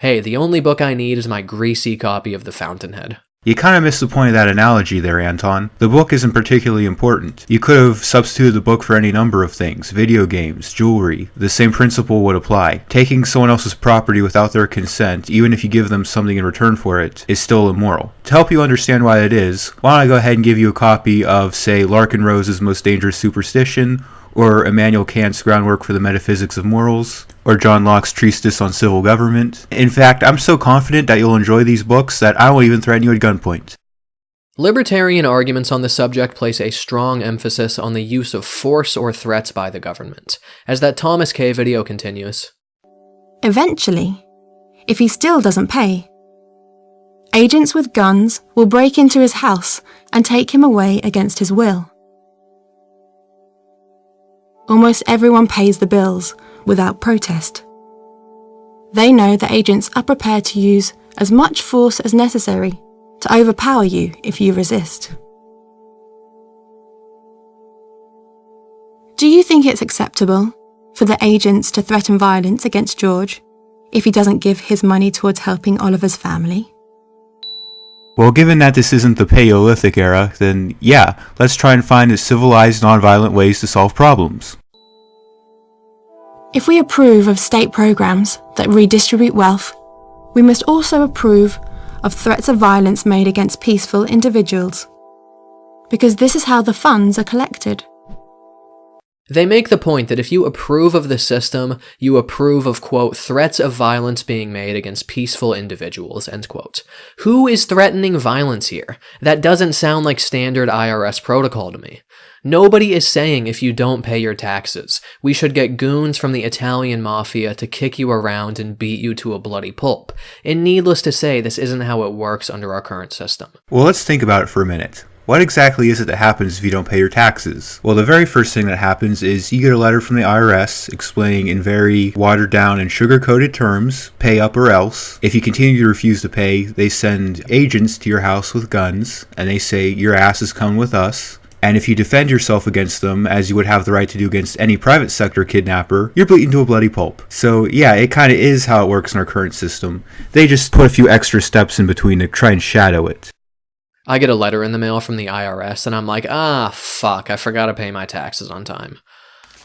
Hey, the only book I need is my greasy copy of The Fountainhead. You kind of missed the point of that analogy there, Anton. The book isn't particularly important. You could have substituted the book for any number of things, video games, jewelry. The same principle would apply. Taking someone else's property without their consent, even if you give them something in return for it, is still immoral. To help you understand why that is, why don't I go ahead and give you a copy of, say, Larkin Rose's Most Dangerous Superstition, or Immanuel Kant's Groundwork for the Metaphysics of Morals, or John Locke's Treatise on Civil Government. In fact, I'm so confident that you'll enjoy these books that I won't even threaten you at gunpoint. Libertarian arguments on the subject place a strong emphasis on the use of force or threats by the government, as that Thomas K. video continues. Eventually, if he still doesn't pay, agents with guns will break into his house and take him away against his will. Almost everyone pays the bills without protest. They know that agents are prepared to use as much force as necessary to overpower you if you resist. Do you think it's acceptable for the agents to threaten violence against George if he doesn't give his money towards helping Oliver's family? Well, given that this isn't the Paleolithic era, then yeah, let's try and find civilized, non-violent ways to solve problems. If we approve of state programs that redistribute wealth, we must also approve of threats of violence made against peaceful individuals, because this is how the funds are collected. They make the point that if you approve of the system, you approve of, quote, threats of violence being made against peaceful individuals, end quote. Who is threatening violence here? That doesn't sound like standard IRS protocol to me. Nobody is saying if you don't pay your taxes, we should get goons from the Italian mafia to kick you around and beat you to a bloody pulp. And needless to say, this isn't how it works under our current system. Well, let's think about it for a minute. What exactly is it that happens if you don't pay your taxes? Well, the very first thing that happens is you get a letter from the IRS explaining in very watered down and sugar-coated terms, pay up or else. If you continue to refuse to pay, they send agents to your house with guns, and they say, your ass is coming with us. And if you defend yourself against them, as you would have the right to do against any private sector kidnapper, you're beaten to a bloody pulp. So yeah, it kind of is how it works in our current system. They just put a few extra steps in between to try and shadow it. I get a letter in the mail from the IRS, and I'm like, fuck, I forgot to pay my taxes on time.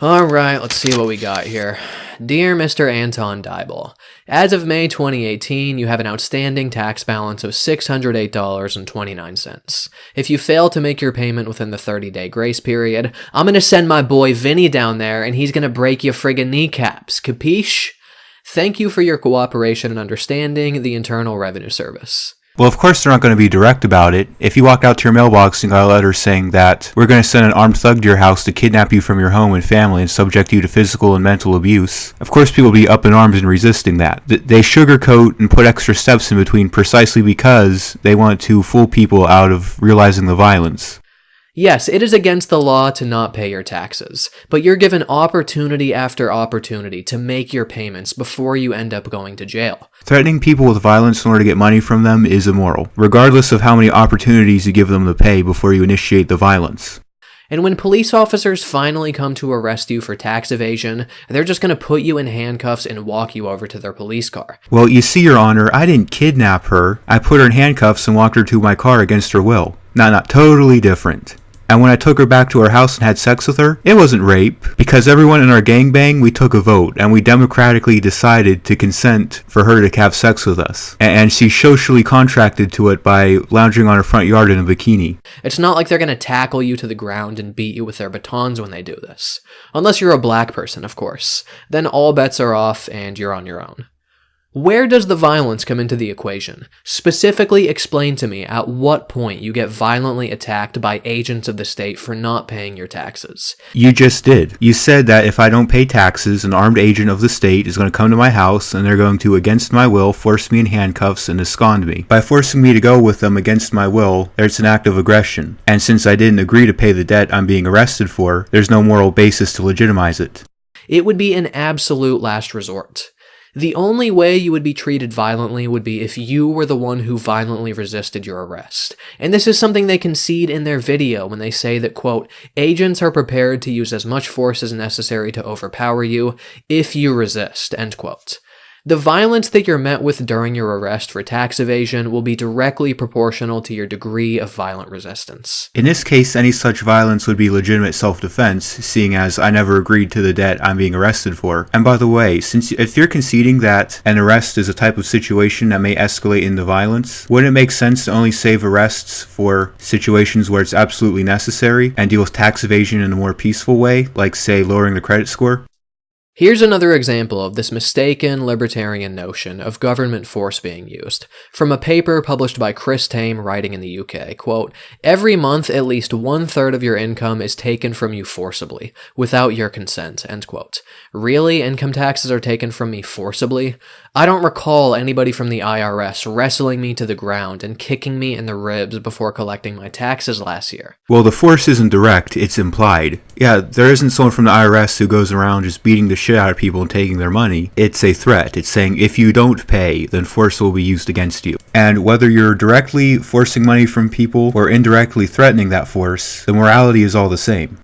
Alright, let's see what we got here. Dear Mr. Anton Dybel, as of May 2018, you have an outstanding tax balance of $608.29. If you fail to make your payment within the 30-day grace period, I'm gonna send my boy Vinny down there, and he's gonna break your friggin' kneecaps, capiche? Thank you for your cooperation and understanding, the Internal Revenue Service. Well, of course they're not going to be direct about it. If you walk out to your mailbox and got a letter saying that we're going to send an armed thug to your house to kidnap you from your home and family and subject you to physical and mental abuse, of course people will be up in arms and resisting that. They sugarcoat and put extra steps in between precisely because they want to fool people out of realizing the violence. Yes, it is against the law to not pay your taxes, but you're given opportunity after opportunity to make your payments before you end up going to jail. Threatening people with violence in order to get money from them is immoral, regardless of how many opportunities you give them to pay before you initiate the violence. And when police officers finally come to arrest you for tax evasion, they're just going to put you in handcuffs and walk you over to their police car. Well, you see, Your Honor, I didn't kidnap her. I put her in handcuffs and walked her to my car against her will. Not totally different. And when I took her back to our house and had sex with her, it wasn't rape, because everyone in our gangbang, we took a vote, and we democratically decided to consent for her to have sex with us. And she socially contracted to it by lounging on her front yard in a bikini. It's not like they're going to tackle you to the ground and beat you with their batons when they do this. Unless you're a black person, of course. Then all bets are off and you're on your own. Where does the violence come into the equation? Specifically explain to me at what point you get violently attacked by agents of the state for not paying your taxes. You just did. You said that if I don't pay taxes, an armed agent of the state is going to come to my house and they're going to, against my will, force me in handcuffs and abscond me. By forcing me to go with them against my will, it's an act of aggression. And since I didn't agree to pay the debt I'm being arrested for, there's no moral basis to legitimize it. It would be an absolute last resort. The only way you would be treated violently would be if you were the one who violently resisted your arrest. And this is something they concede in their video when they say that, quote, agents are prepared to use as much force as necessary to overpower you if you resist, end quote. The violence that you're met with during your arrest for tax evasion will be directly proportional to your degree of violent resistance. In this case, any such violence would be legitimate self-defense, seeing as I never agreed to the debt I'm being arrested for. And by the way, if you're conceding that an arrest is a type of situation that may escalate into violence, wouldn't it make sense to only save arrests for situations where it's absolutely necessary and deal with tax evasion in a more peaceful way, like, say, lowering the credit score? Here's another example of this mistaken libertarian notion of government force being used, from a paper published by Chris Tame writing in the UK, quote, every month at least 1/3 of your income is taken from you forcibly, without your consent, end quote. Really? Income taxes are taken from me forcibly? I don't recall anybody from the IRS wrestling me to the ground and kicking me in the ribs before collecting my taxes last year. Well, the force isn't direct, it's implied. Yeah, there isn't someone from the IRS who goes around just beating the shit out of people and taking their money. It's a threat. It's saying if you don't pay, then force will be used against you. And whether you're directly forcing money from people or indirectly threatening that force, the morality is all the same.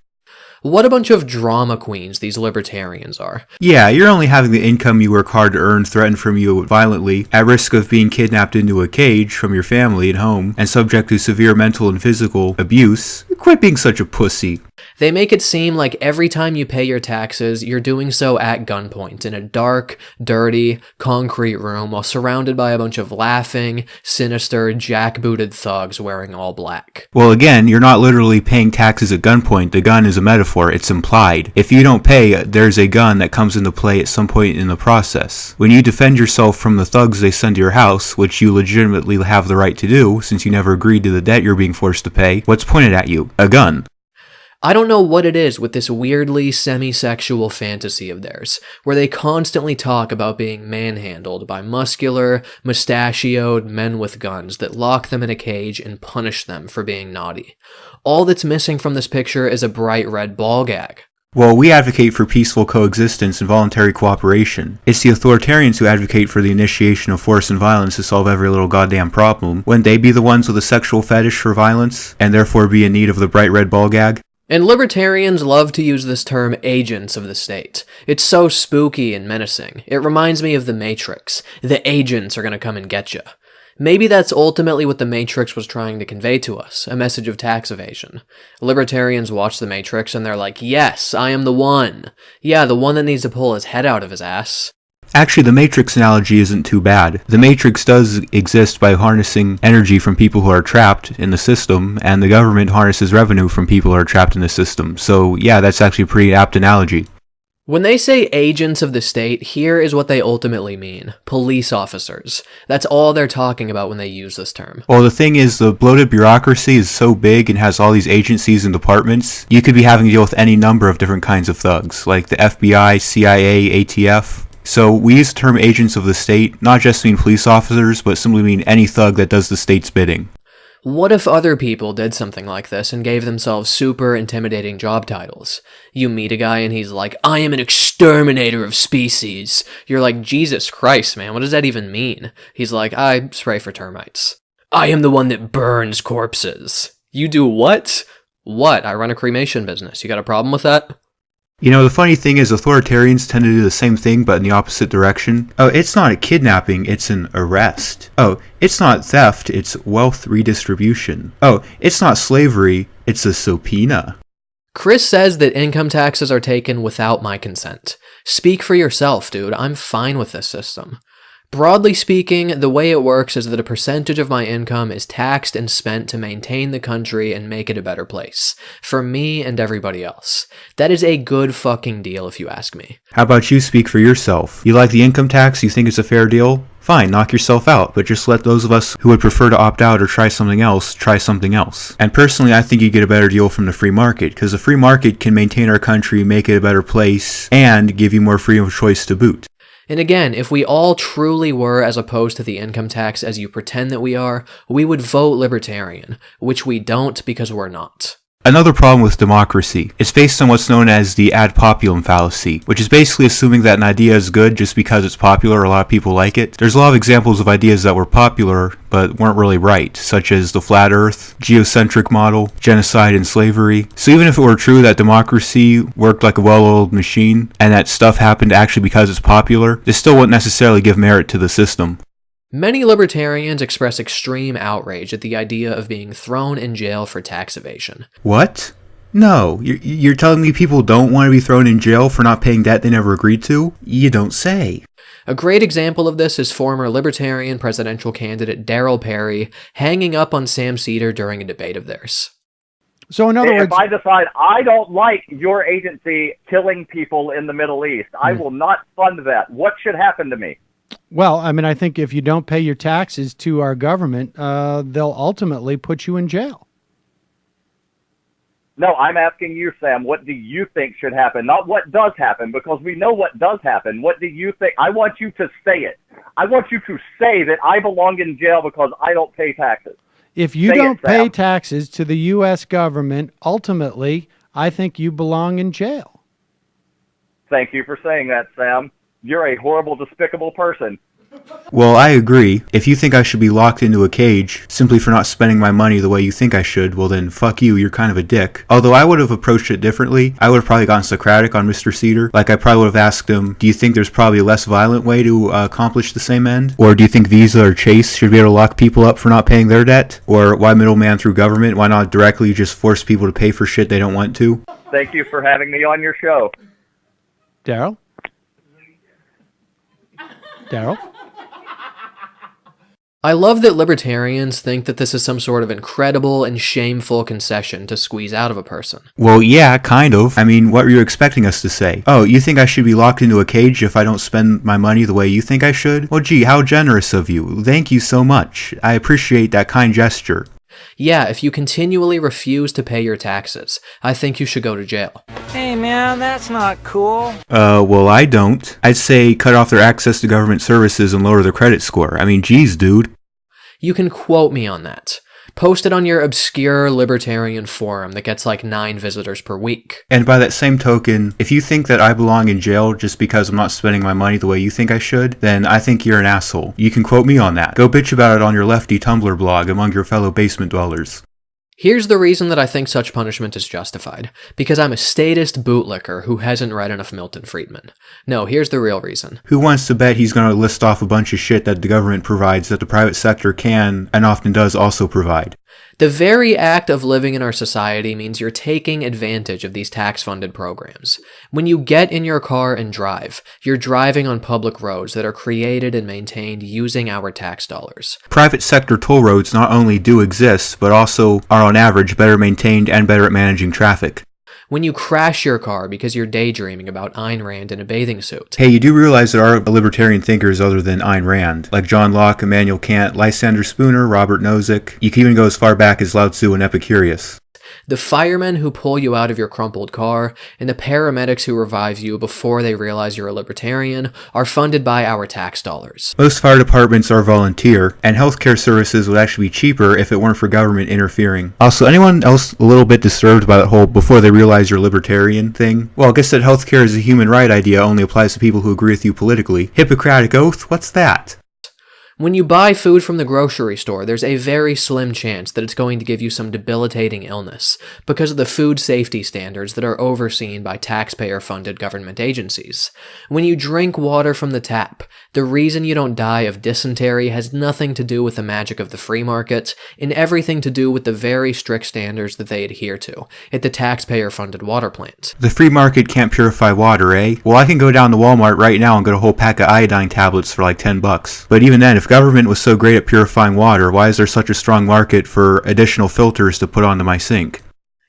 What a bunch of drama queens these libertarians are. Yeah, you're only having the income you work hard to earn threatened from you violently, at risk of being kidnapped into a cage from your family and home, and subject to severe mental and physical abuse. Quit being such a pussy. They make it seem like every time you pay your taxes, you're doing so at gunpoint in a dark, dirty, concrete room while surrounded by a bunch of laughing, sinister, jackbooted thugs wearing all black. Well, again, you're not literally paying taxes at gunpoint. The gun is a metaphor. It's implied. If you don't pay, there's a gun that comes into play at some point in the process. When you defend yourself from the thugs they send to your house, which you legitimately have the right to do since you never agreed to the debt you're being forced to pay, what's pointed at you? A gun. I don't know what it is with this weirdly semi-sexual fantasy of theirs, where they constantly talk about being manhandled by muscular, mustachioed men with guns that lock them in a cage and punish them for being naughty. All that's missing from this picture is a bright red ball gag. Well, we advocate for peaceful coexistence and voluntary cooperation. It's the authoritarians who advocate for the initiation of force and violence to solve every little goddamn problem. Wouldn't they be the ones with a sexual fetish for violence, and therefore be in need of the bright red ball gag? And libertarians love to use this term agents of the state. It's so spooky and menacing. It reminds me of the Matrix. The agents are gonna come and get ya. Maybe that's ultimately what the Matrix was trying to convey to us, a message of tax evasion. Libertarians watch the Matrix and they're like, yes, I am the one. Yeah, the one that needs to pull his head out of his ass. Actually, the Matrix analogy isn't too bad. The Matrix does exist by harnessing energy from people who are trapped in the system, and the government harnesses revenue from people who are trapped in the system. So yeah, that's actually a pretty apt analogy. When they say agents of the state, here is what they ultimately mean. Police officers. That's all they're talking about when they use this term. Well, the thing is, the bloated bureaucracy is so big and has all these agencies and departments, you could be having to deal with any number of different kinds of thugs, like the FBI, CIA, ATF. So we use the term agents of the state, not just to mean police officers, but simply mean any thug that does the state's bidding. What if other people did something like this and gave themselves super intimidating job titles? You meet a guy and he's like, I am an exterminator of species. You're like, Jesus Christ, man, what does that even mean? He's like, I spray for termites. I am the one that burns corpses. You do what? What? I run a cremation business. You got a problem with that? You know, the funny thing is authoritarians tend to do the same thing but in the opposite direction. Oh, it's not a kidnapping, it's an arrest. Oh, it's not theft, it's wealth redistribution. Oh, it's not slavery, it's a subpoena. Chris says that income taxes are taken without my consent. Speak for yourself, dude. I'm fine with this system. Broadly speaking, the way it works is that a percentage of my income is taxed and spent to maintain the country and make it a better place. For me and everybody else. That is a good fucking deal if you ask me. How about you speak for yourself? You like the income tax? You think it's a fair deal? Fine, knock yourself out, but just let those of us who would prefer to opt out or try something else, try something else. And personally, I think you get a better deal from the free market, because the free market can maintain our country, make it a better place, and give you more freedom of choice to boot. And again, if we all truly were as opposed to the income tax as you pretend that we are, we would vote libertarian, which we don't because we're not. Another problem with democracy is based on what's known as the ad populum fallacy, which is basically assuming that an idea is good just because it's popular or a lot of people like it. There's a lot of examples of ideas that were popular but weren't really right, such as the flat earth, geocentric model, genocide, and slavery. So even if it were true that democracy worked like a well-oiled machine and that stuff happened actually because it's popular, this still wouldn't necessarily give merit to the system. Many libertarians express extreme outrage at the idea of being thrown in jail for tax evasion. What? No, you're telling me people don't want to be thrown in jail for not paying debt they never agreed to? You don't say. A great example of this is former Libertarian presidential candidate Darryl Perry hanging up on Sam Seder during a debate of theirs. So in other words, if I decide I don't like your agency killing people in the Middle East, I will not fund that. What should happen to me? well, I mean, I think if you don't pay your taxes to our government, they'll ultimately put you in jail. No, I'm asking you, Sam, what do you think should happen? Not what does happen, because we know what does happen. What do you think? I want you to say it. I want you to say that I belong in jail because I don't pay taxes. If you don't pay taxes to the U.S. government, ultimately, I think you belong in jail. Thank you for saying that, Sam. You're a horrible, despicable person. Well, I agree. If you think I should be locked into a cage simply for not spending my money the way you think I should, well then, fuck you, you're kind of a dick. Although I would have approached it differently. I would have probably gotten Socratic on Mr. Seder. Like, I probably would have asked him, do you think there's probably a less violent way to accomplish the same end? Or do you think Visa or Chase should be able to lock people up for not paying their debt? Or why middleman through government? Why not directly just force people to pay for shit they don't want to? Thank you for having me on your show. Daryl? Daryl? I love that libertarians think that this is some sort of incredible and shameful concession to squeeze out of a person. Well, yeah, kind of. I mean, what were you expecting us to say? Oh, you think I should be locked into a cage if I don't spend my money the way you think I should? Well, gee, how generous of you. Thank you so much. I appreciate that kind gesture. Yeah, if you continually refuse to pay your taxes, I think you should go to jail. Hey man, that's not cool. Well, I don't. I'd say cut off their access to government services and lower their credit score. I mean, geez, dude. You can quote me on that. Posted on your obscure libertarian forum that gets like 9 visitors per week. And by that same token, if you think that I belong in jail just because I'm not spending my money the way you think I should, then I think you're an asshole. You can quote me on that. Go bitch about it on your lefty Tumblr blog among your fellow basement dwellers. Here's the reason that I think such punishment is justified. Because I'm a statist bootlicker who hasn't read enough Milton Friedman. No, here's the real reason. Who wants to bet he's going to list off a bunch of shit that the government provides that the private sector can, and often does, also provide? The very act of living in our society means you're taking advantage of these tax-funded programs. When you get in your car and drive, you're driving on public roads that are created and maintained using our tax dollars. Private sector toll roads not only do exist, but also are on average better maintained and better at managing traffic. When you crash your car because you're daydreaming about Ayn Rand in a bathing suit. Hey, you do realize there are libertarian thinkers other than Ayn Rand, like John Locke, Immanuel Kant, Lysander Spooner, Robert Nozick. You can even go as far back as Lao Tzu and Epicurus. The firemen who pull you out of your crumpled car, and the paramedics who revive you before they realize you're a libertarian, are funded by our tax dollars. Most fire departments are volunteer, and healthcare services would actually be cheaper if it weren't for government interfering. Also, anyone else a little bit disturbed by that whole before they realize you're libertarian thing? Well, I guess that healthcare is a human right idea only applies to people who agree with you politically. Hippocratic Oath? What's that? When you buy food from the grocery store, there's a very slim chance that it's going to give you some debilitating illness because of the food safety standards that are overseen by taxpayer-funded government agencies. When you drink water from the tap, the reason you don't die of dysentery has nothing to do with the magic of the free market and everything to do with the very strict standards that they adhere to at the taxpayer-funded water plant. The free market can't purify water, eh? Well, I can go down to Walmart right now and get a whole pack of iodine tablets for like $10. But even then, if government was so great at purifying water, why is there such a strong market for additional filters to put onto my sink?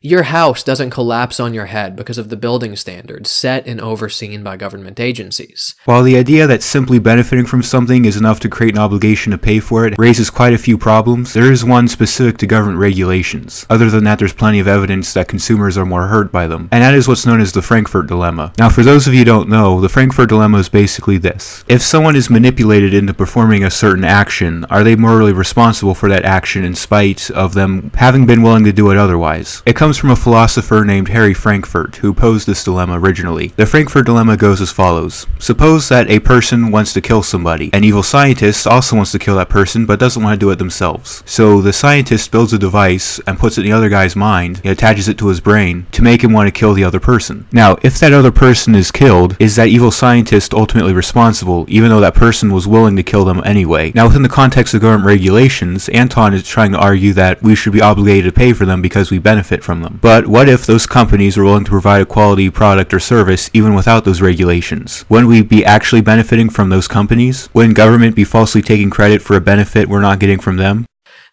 Your house doesn't collapse on your head because of the building standards set and overseen by government agencies. While the idea that simply benefiting from something is enough to create an obligation to pay for it raises quite a few problems, there is one specific to government regulations. Other than that, there's plenty of evidence that consumers are more hurt by them, and that is what's known as the Frankfurt Dilemma. Now, for those of you who don't know, the Frankfurt Dilemma is basically this. If someone is manipulated into performing a certain action, are they morally responsible for that action in spite of them having been willing to do it otherwise? It comes from a philosopher named Harry Frankfurt, who posed this dilemma originally. The Frankfurt Dilemma goes as follows. Suppose that a person wants to kill somebody. An evil scientist also wants to kill that person, but doesn't want to do it themselves. So the scientist builds a device and puts it in the other guy's mind, he attaches it to his brain, to make him want to kill the other person. Now, if that other person is killed, is that evil scientist ultimately responsible, even though that person was willing to kill them anyway? Now, within the context of government regulations, Anton is trying to argue that we should be obligated to pay for them because we benefit from them. But what if those companies are willing to provide a quality product or service even without those regulations? Wouldn't we be actually benefiting from those companies? Wouldn't government be falsely taking credit for a benefit we're not getting from them?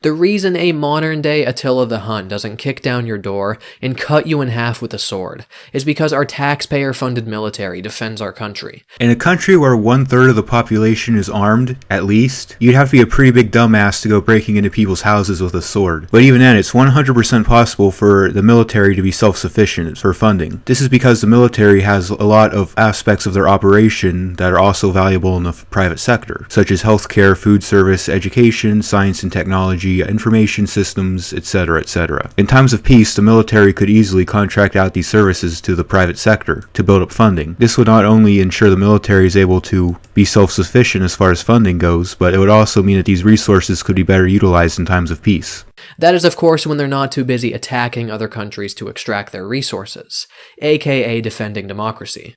The reason a modern-day Attila the Hun doesn't kick down your door and cut you in half with a sword is because our taxpayer-funded military defends our country. In a country where 1/3 of the population is armed, at least, you'd have to be a pretty big dumbass to go breaking into people's houses with a sword. But even then, it's 100% possible for the military to be self-sufficient for funding. This is because the military has a lot of aspects of their operation that are also valuable in the private sector, such as healthcare, food service, education, science and technology, information systems, etc., etc. In times of peace, the military could easily contract out these services to the private sector to build up funding. This would not only ensure the military is able to be self-sufficient as far as funding goes, but it would also mean that these resources could be better utilized in times of peace. That is, of course, when they're not too busy attacking other countries to extract their resources, aka defending democracy.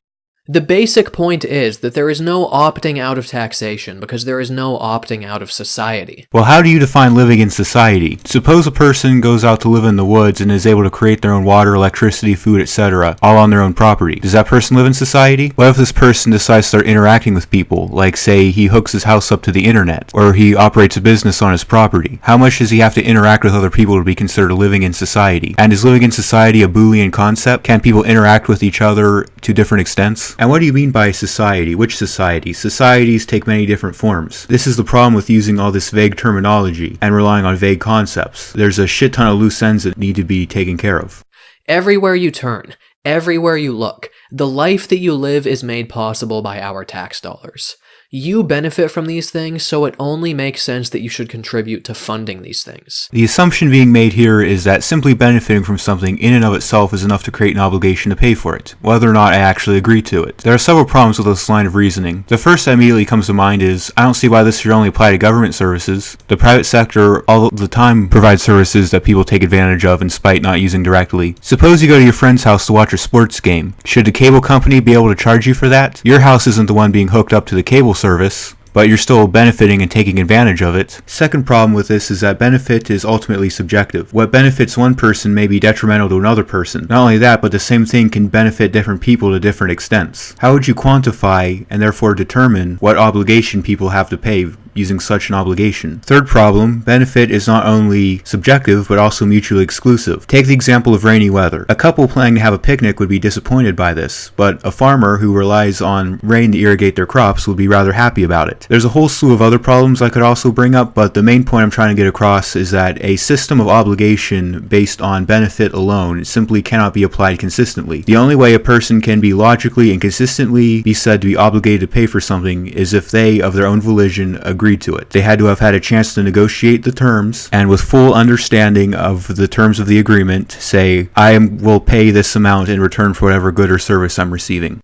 The basic point is that there is no opting out of taxation because there is no opting out of society. Well, how do you define living in society? Suppose a person goes out to live in the woods and is able to create their own water, electricity, food, etc., all on their own property. Does that person live in society? What if this person decides to start interacting with people, like say he hooks his house up to the internet, or he operates a business on his property? How much does he have to interact with other people to be considered living in society? And is living in society a Boolean concept? Can people interact with each other to different extents? And what do you mean by society? Which society? Societies take many different forms. This is the problem with using all this vague terminology and relying on vague concepts. There's a shit ton of loose ends that need to be taken care of. Everywhere you turn, everywhere you look, the life that you live is made possible by our tax dollars. You benefit from these things, so it only makes sense that you should contribute to funding these things. The assumption being made here is that simply benefiting from something in and of itself is enough to create an obligation to pay for it, whether or not I actually agree to it. There are several problems with this line of reasoning. The first that immediately comes to mind is, I don't see why this should only apply to government services. The private sector all the time provides services that people take advantage of in spite not using directly. Suppose you go to your friend's house to watch a sports game. Should the cable company be able to charge you for that? Your house isn't the one being hooked up to the cable service, but you're still benefiting and taking advantage of it. Second problem with this is that benefit is ultimately subjective. What benefits one person may be detrimental to another person. Not only that, but the same thing can benefit different people to different extents. How would you quantify and therefore determine what obligation people have to pay using such an obligation? Third problem, benefit is not only subjective but also mutually exclusive. Take the example of rainy weather. A couple planning to have a picnic would be disappointed by this, but a farmer who relies on rain to irrigate their crops would be rather happy about it. There's a whole slew of other problems I could also bring up, but the main point I'm trying to get across is that a system of obligation based on benefit alone simply cannot be applied consistently. The only way a person can be logically and consistently be said to be obligated to pay for something is if they, of their own volition, agreed to it. They had to have had a chance to negotiate the terms, and with full understanding of the terms of the agreement, say, will pay this amount in return for whatever good or service I'm receiving.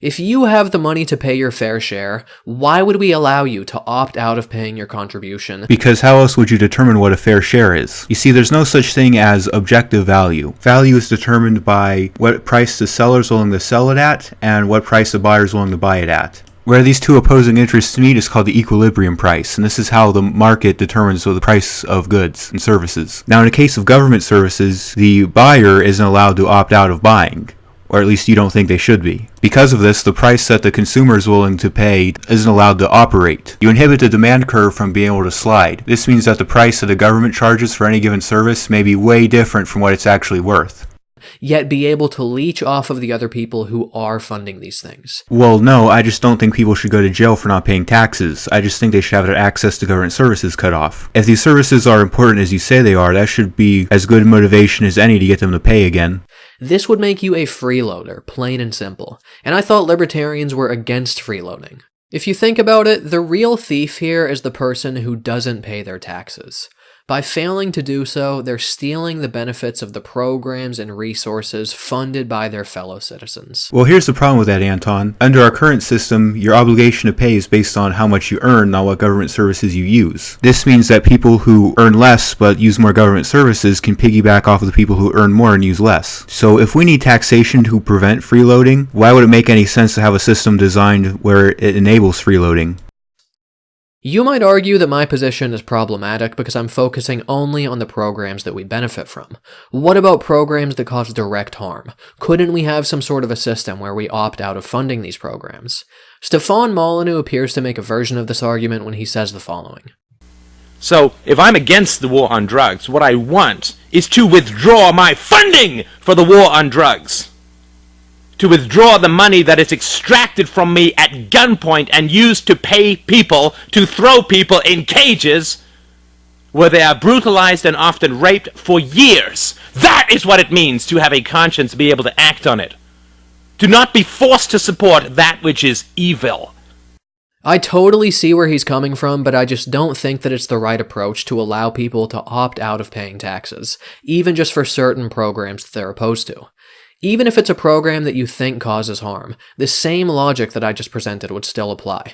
If you have the money to pay your fair share, why would we allow you to opt out of paying your contribution? Because how else would you determine what a fair share is? You see, there's no such thing as objective value. Value is determined by what price the seller's willing to sell it at and what price the buyer's willing to buy it at. Where these two opposing interests meet is called the equilibrium price, and this is how the market determines the price of goods and services. Now, in the case of government services, the buyer isn't allowed to opt out of buying, or at least you don't think they should be. Because of this, the price that the consumer is willing to pay isn't allowed to operate. You inhibit the demand curve from being able to slide. This means that the price that the government charges for any given service may be way different from what it's actually worth, yet be able to leech off of the other people who are funding these things. Well, no, I just don't think people should go to jail for not paying taxes. I just think they should have their access to government services cut off. If these services are important as you say they are, that should be as good motivation as any to get them to pay again. This would make you a freeloader, plain and simple. And I thought libertarians were against freeloading. If you think about it, the real thief here is the person who doesn't pay their taxes. By failing to do so, they're stealing the benefits of the programs and resources funded by their fellow citizens. Well, here's the problem with that, Anton. Under our current system, your obligation to pay is based on how much you earn, not what government services you use. This means that people who earn less but use more government services can piggyback off of the people who earn more and use less. So if we need taxation to prevent freeloading, why would it make any sense to have a system designed where it enables freeloading? You might argue that my position is problematic because I'm focusing only on the programs that we benefit from. What about programs that cause direct harm? Couldn't we have some sort of a system where we opt out of funding these programs? Stefan Molyneux appears to make a version of this argument when he says the following. So, if I'm against the war on drugs, what I want is to withdraw my funding for the war on drugs. To withdraw the money that is extracted from me at gunpoint and used to pay people to throw people in cages where they are brutalized and often raped for years. That is what it means to have a conscience, be able to act on it. To not be forced to support that which is evil. I totally see where he's coming from, but I just don't think that it's the right approach to allow people to opt out of paying taxes, even just for certain programs that they're opposed to. Even if it's a program that you think causes harm, the same logic that I just presented would still apply.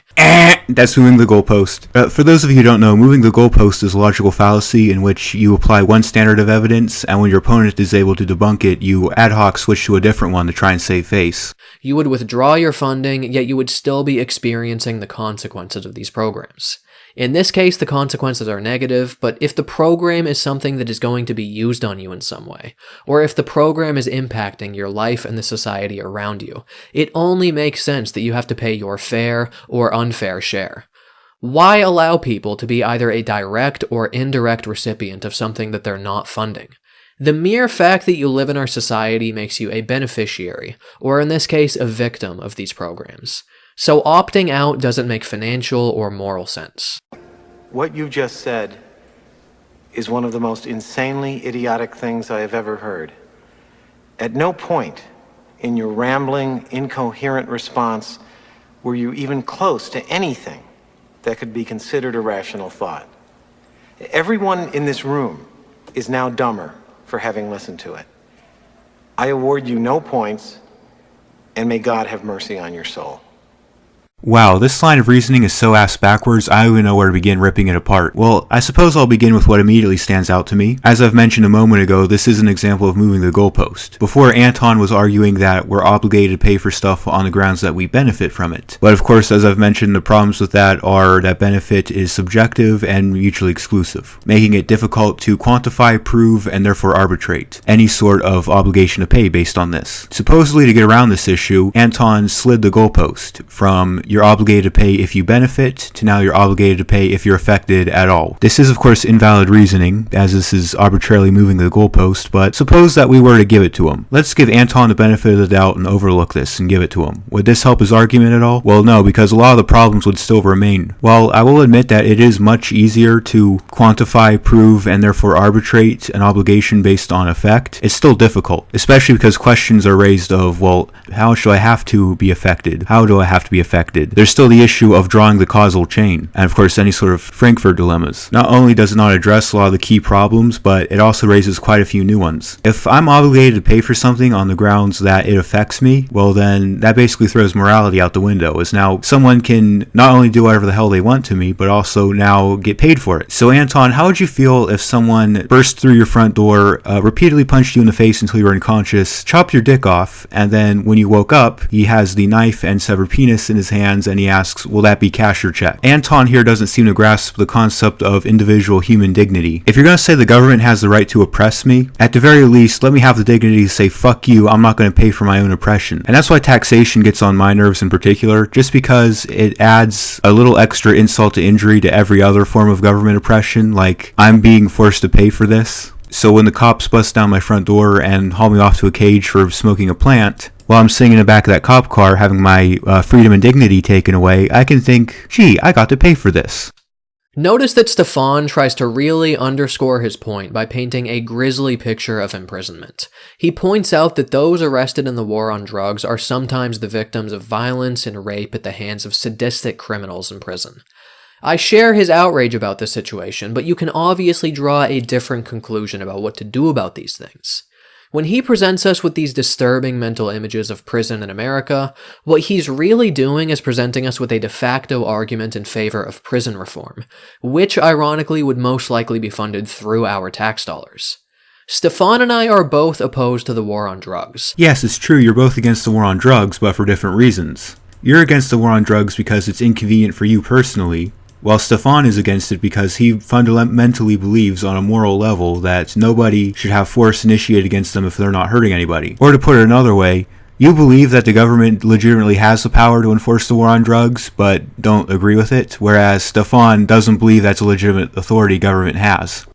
That's moving the goalpost. For those of you who don't know, moving the goalpost is a logical fallacy in which you apply one standard of evidence, and when your opponent is able to debunk it, you ad hoc switch to a different one to try and save face. You would withdraw your funding, yet you would still be experiencing the consequences of these programs. In this case, the consequences are negative, but if the program is something that is going to be used on you in some way, or if the program is impacting your life and the society around you, it only makes sense that you have to pay your fair or unfair share. Why allow people to be either a direct or indirect recipient of something that they're not funding? The mere fact that you live in our society makes you a beneficiary, or in this case, a victim of these programs. So opting out doesn't make financial or moral sense. What you just said is one of the most insanely idiotic things I have ever heard. At no point in your rambling, incoherent response were you even close to anything that could be considered a rational thought. Everyone in this room is now dumber for having listened to it. I award you no points, and may God have mercy on your soul. Wow, this line of reasoning is so ass backwards, I don't even know where to begin ripping it apart. Well, I suppose I'll begin with what immediately stands out to me. As I've mentioned a moment ago, this is an example of moving the goalpost. Before, Anton was arguing that we're obligated to pay for stuff on the grounds that we benefit from it. But of course, as I've mentioned, the problems with that are that benefit is subjective and mutually exclusive, making it difficult to quantify, prove, and therefore arbitrate any sort of obligation to pay based on this. Supposedly, to get around this issue, Anton slid the goalpost from you're obligated to pay if you benefit to now you're obligated to pay if you're affected at all. This is of course invalid reasoning, as this is arbitrarily moving the goalpost, but suppose that we were to give it to him. Let's give Anton the benefit of the doubt and overlook this and give it to him. Would this help his argument at all? Well, no, because a lot of the problems would still remain. While I will admit that it is much easier to quantify, prove, and therefore arbitrate an obligation based on effect, it's still difficult, especially because questions are raised of, well, how much do I have to be affected? How do I have to be affected? There's still the issue of drawing the causal chain, and of course any sort of Frankfurt dilemmas. Not only does it not address a lot of the key problems, but it also raises quite a few new ones. If I'm obligated to pay for something on the grounds that it affects me, well then that basically throws morality out the window, as now someone can not only do whatever the hell they want to me, but also now get paid for it. So Anton, how would you feel if someone burst through your front door, repeatedly punched you in the face until you were unconscious, chopped your dick off, and then when you woke up, he has the knife and severed penis in his hand, and he asks, will that be cash or check? Anton here doesn't seem to grasp the concept of individual human dignity. If you're going to say the government has the right to oppress me, at the very least, let me have the dignity to say, fuck you, I'm not going to pay for my own oppression. And that's why taxation gets on my nerves in particular, just because it adds a little extra insult to injury to every other form of government oppression, like I'm being forced to pay for this. So when the cops bust down my front door and haul me off to a cage for smoking a plant, while I'm sitting in the back of that cop car having my freedom and dignity taken away, I can think, gee, I got to pay for this. Notice that Stefan tries to really underscore his point by painting a grisly picture of imprisonment. He points out that those arrested in the war on drugs are sometimes the victims of violence and rape at the hands of sadistic criminals in prison. I share his outrage about this situation, but you can obviously draw a different conclusion about what to do about these things. When he presents us with these disturbing mental images of prison in America, what he's really doing is presenting us with a de facto argument in favor of prison reform, which ironically would most likely be funded through our tax dollars. Stefan and I are both opposed to the war on drugs. Yes, it's true, you're both against the war on drugs, but for different reasons. You're against the war on drugs because it's inconvenient for you personally, while Stefan is against it because he fundamentally believes on a moral level that nobody should have force initiated against them if they're not hurting anybody. Or to put it another way, you believe that the government legitimately has the power to enforce the war on drugs, but don't agree with it, whereas Stefan doesn't believe that's a legitimate authority government has.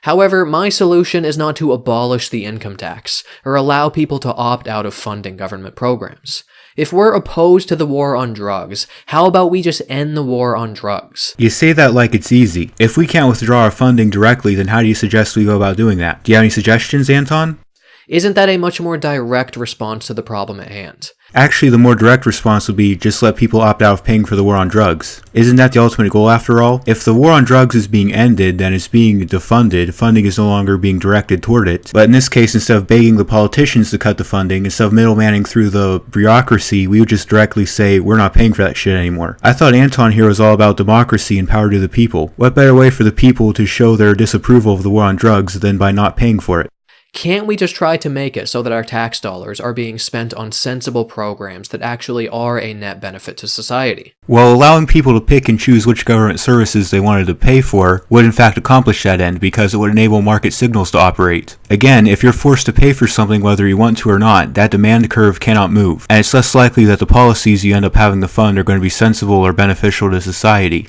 However, my solution is not to abolish the income tax, or allow people to opt out of funding government programs. If we're opposed to the war on drugs, how about we just end the war on drugs? You say that like it's easy. If we can't withdraw our funding directly, then how do you suggest we go about doing that? Do you have any suggestions, Anton? Isn't that a much more direct response to the problem at hand? Actually, the more direct response would be just let people opt out of paying for the war on drugs. Isn't that the ultimate goal after all? If the war on drugs is being ended, then it's being defunded, funding is no longer being directed toward it. But in this case, instead of begging the politicians to cut the funding, instead of middlemaning through the bureaucracy, we would just directly say, we're not paying for that shit anymore. I thought Anton here was all about democracy and power to the people. What better way for the people to show their disapproval of the war on drugs than by not paying for it? Can't we just try to make it so that our tax dollars are being spent on sensible programs that actually are a net benefit to society? Well, allowing people to pick and choose which government services they wanted to pay for would in fact accomplish that end because it would enable market signals to operate. Again, if you're forced to pay for something whether you want to or not, that demand curve cannot move, and it's less likely that the policies you end up having to fund are going to be sensible or beneficial to society.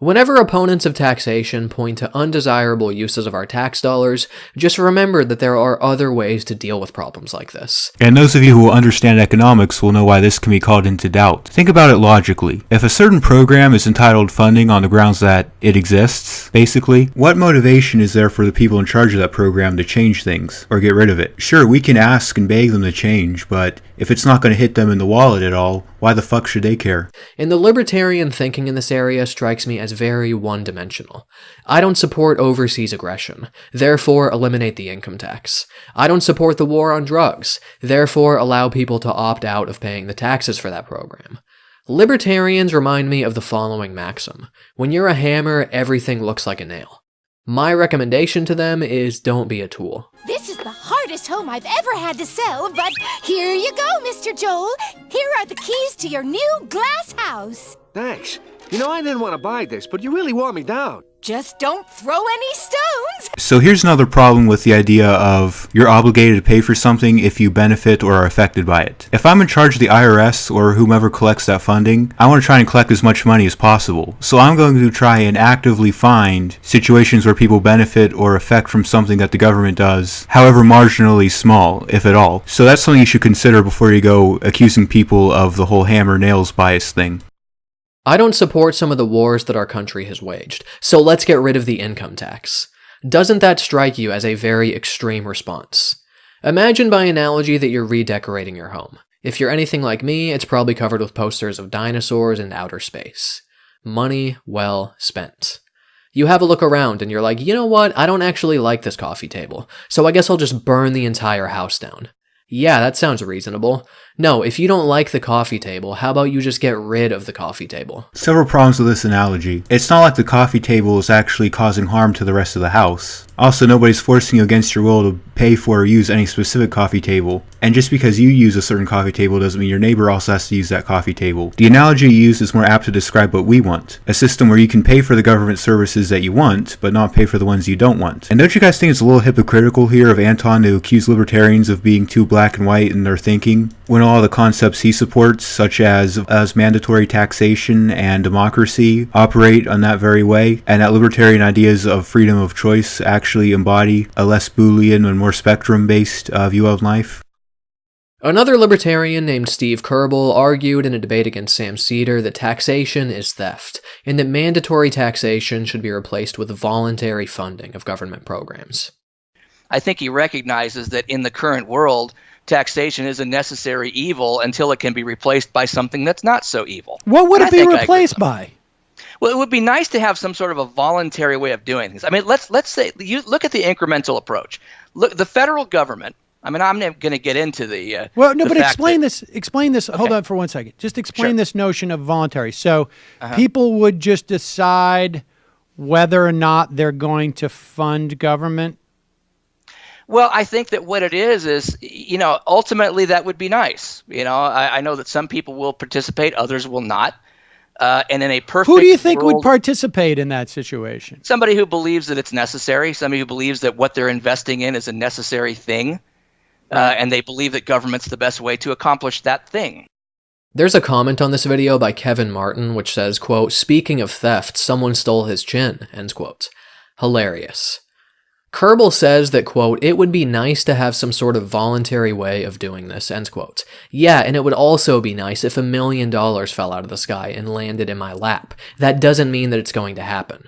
Whenever opponents of taxation point to undesirable uses of our tax dollars, just remember that there are other ways to deal with problems like this. And those of you who understand economics will know why this can be called into doubt. Think about it logically. If a certain program is entitled funding on the grounds that it exists, basically, what motivation is there for the people in charge of that program to change things or get rid of it? Sure, we can ask and beg them to change, but If it's not going to hit them in the wallet at all, why the fuck should they care? And the libertarian thinking in this area strikes me as very one-dimensional. I don't support overseas aggression, therefore eliminate the income tax. I don't support the war on drugs, therefore allow people to opt out of paying the taxes for that program. Libertarians remind me of the following maxim: when you're a hammer, everything looks like a nail. My recommendation to them is don't be a tool. This is the hardest home I've ever had to sell, but here you go, Mr. Joel. Here are the keys to your new glass house. Thanks. You know, I didn't want to buy this, but you really wore me down. Just don't throw any stones. So here's another problem with the idea of you're obligated to pay for something if you benefit or are affected by it. If I'm in charge of the IRS or whomever collects that funding, I want to try and collect as much money as possible. So I'm going to try and actively find situations where people benefit or affect from something that the government does, however marginally small, if at all. So that's something you should consider before you go accusing people of the whole hammer nails bias thing. I don't support some of the wars that our country has waged, so let's get rid of the income tax. Doesn't that strike you as a very extreme response? Imagine by analogy that you're redecorating your home. If you're anything like me, it's probably covered with posters of dinosaurs and outer space. Money well spent. You have a look around and you're like, you know what, I don't actually like this coffee table, so I guess I'll just burn the entire house down. Yeah, that sounds reasonable. No, if you don't like the coffee table, how about you just get rid of the coffee table? Several problems with this analogy. It's not like the coffee table is actually causing harm to the rest of the house. Also, nobody's forcing you against your will to pay for or use any specific coffee table. And just because you use a certain coffee table doesn't mean your neighbor also has to use that coffee table. The analogy used is more apt to describe what we want. A system where you can pay for the government services that you want, but not pay for the ones you don't want. And don't you guys think it's a little hypocritical here of Anton to accuse libertarians of being too black and white in their thinking, when all the concepts he supports, such as mandatory taxation and democracy, operate on that very way, and that libertarian ideas of freedom of choice actually embody a less Boolean and more spectrum-based view of life? Another libertarian named Steve Kerbel argued in a debate against Sam Seder that taxation is theft, and that mandatory taxation should be replaced with voluntary funding of government programs. I think he recognizes that in the current world, taxation is a necessary evil until it can be replaced by something that's not so evil. What would it be replaced by? Well, it would be nice to have some sort of a voluntary way of doing things. I mean, let's say you look at the incremental approach. Look, the federal government. I mean, I'm not going to get into the well, no, the but fact explain that, this. Explain this. Okay. Hold on for 1 second. Just explain Sure. this notion of voluntary. So people would just decide whether or not they're going to fund government. Well, I think that what it is, you know, ultimately that would be nice. You know, I know that some people will participate, others will not. And in a perfect Who do you think world, would participate in that situation? somebody who believes that it's necessary, somebody who believes that what they're investing in is a necessary thing, and they believe that government's the best way to accomplish that thing. There's a comment on this video by Kevin Martin which says, quote, "Speaking of theft, someone stole his chin," ends quote. Hilarious. Kerbel says that, quote, "It would be nice to have some sort of voluntary way of doing this," end quote. Yeah, and it would also be nice if $1 million fell out of the sky and landed in my lap. That doesn't mean that it's going to happen.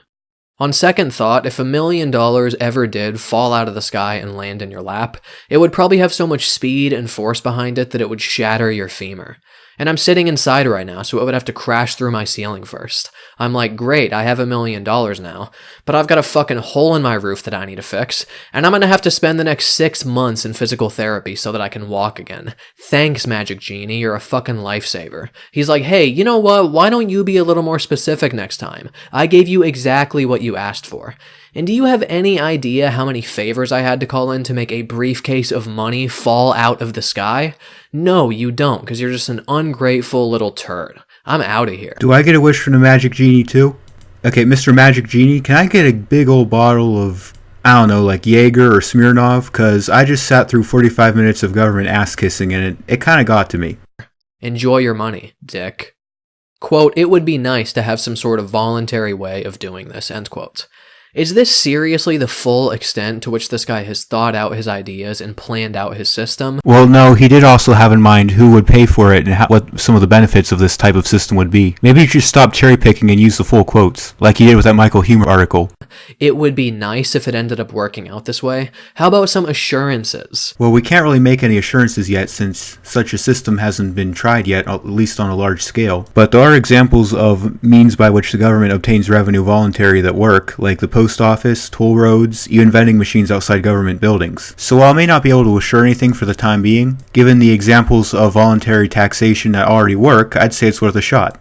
On second thought, if $1 million ever did fall out of the sky and land in your lap, it would probably have so much speed and force behind it that it would shatter your femur. And I'm sitting inside right now, so it would have to crash through my ceiling first. I'm like, great, I have $1 million now, but I've got a fucking hole in my roof that I need to fix, and I'm gonna have to spend the next 6 months in physical therapy so that I can walk again. Thanks, Magic Genie, you're a fucking lifesaver. He's like, hey, you know what, why don't you be a little more specific next time? I gave you exactly what you asked for. And do you have any idea how many favors I had to call in to make a briefcase of money fall out of the sky? No, you don't, because you're just an ungrateful little turd. I'm out of here. Do I get a wish from the Magic Genie too? Okay, Mr. Magic Genie, can I get a big old bottle of, I don't know, like Jaeger or Smirnoff? Because I just sat through 45 minutes of government ass-kissing and it kind of got to me. Enjoy your money, dick. Quote, "It would be nice to have some sort of voluntary way of doing this," end quote. Is this seriously the full extent to which this guy has thought out his ideas and planned out his system? Well, no, he did also have in mind who would pay for it and what some of the benefits of this type of system would be. Maybe you should stop cherry picking and use the full quotes, like he did with that Michael Huemer article. It would be nice if it ended up working out this way. How about some assurances? Well, we can't really make any assurances yet since such a system hasn't been tried yet, at least on a large scale. But there are examples of means by which the government obtains revenue voluntary that work, like the post office, toll roads, even vending machines outside government buildings. So while I may not be able to assure anything for the time being, given the examples of voluntary taxation that already work, I'd say it's worth a shot.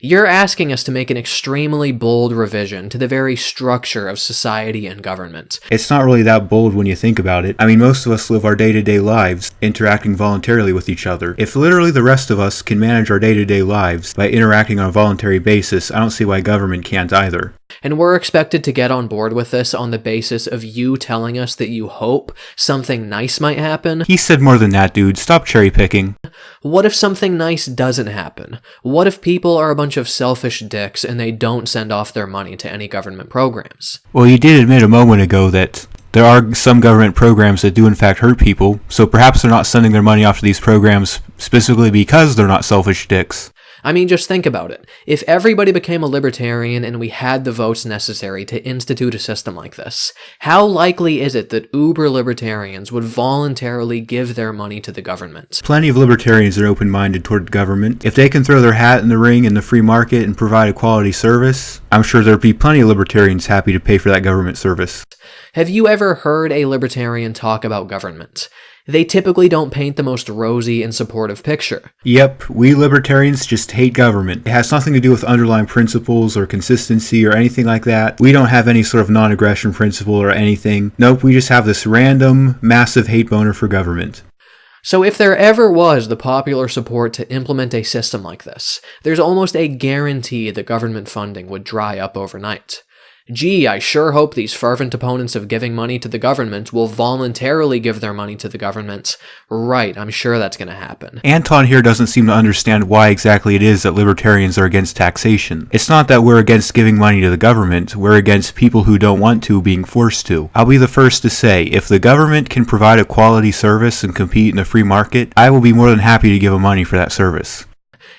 You're asking us to make an extremely bold revision to the very structure of society and government. It's not really that bold when you think about it. I mean, most of us live our day-to-day lives interacting voluntarily with each other. If literally the rest of us can manage our day-to-day lives by interacting on a voluntary basis, I don't see why government can't either. And we're expected to get on board with this on the basis of you telling us that you hope something nice might happen? He said more than that, dude. Stop cherry picking. What if something nice doesn't happen? What if people are a bunch of selfish dicks and they don't send off their money to any government programs? Well, you did admit a moment ago that there are some government programs that do in fact hurt people, so perhaps they're not sending their money off to these programs specifically because they're not selfish dicks. I mean, just think about it. If everybody became a libertarian and we had the votes necessary to institute a system like this, how likely is it that uber-libertarians would voluntarily give their money to the government? Plenty of libertarians are open-minded toward government. If they can throw their hat in the ring in the free market and provide a quality service, I'm sure there'd be plenty of libertarians happy to pay for that government service. Have you ever heard a libertarian talk about government? They typically don't paint the most rosy and supportive picture. Yep, we libertarians just hate government. It has nothing to do with underlying principles or consistency or anything like that. We don't have any sort of non-aggression principle or anything. Nope, we just have this random, massive hate boner for government. So if there ever was the popular support to implement a system like this, there's almost a guarantee that government funding would dry up overnight. Gee, I sure hope these fervent opponents of giving money to the government will voluntarily give their money to the government. Right, I'm sure that's going to happen. Anton here doesn't seem to understand why exactly it is that libertarians are against taxation. It's not that we're against giving money to the government, we're against people who don't want to being forced to. I'll be the first to say, if the government can provide a quality service and compete in the free market, I will be more than happy to give them money for that service.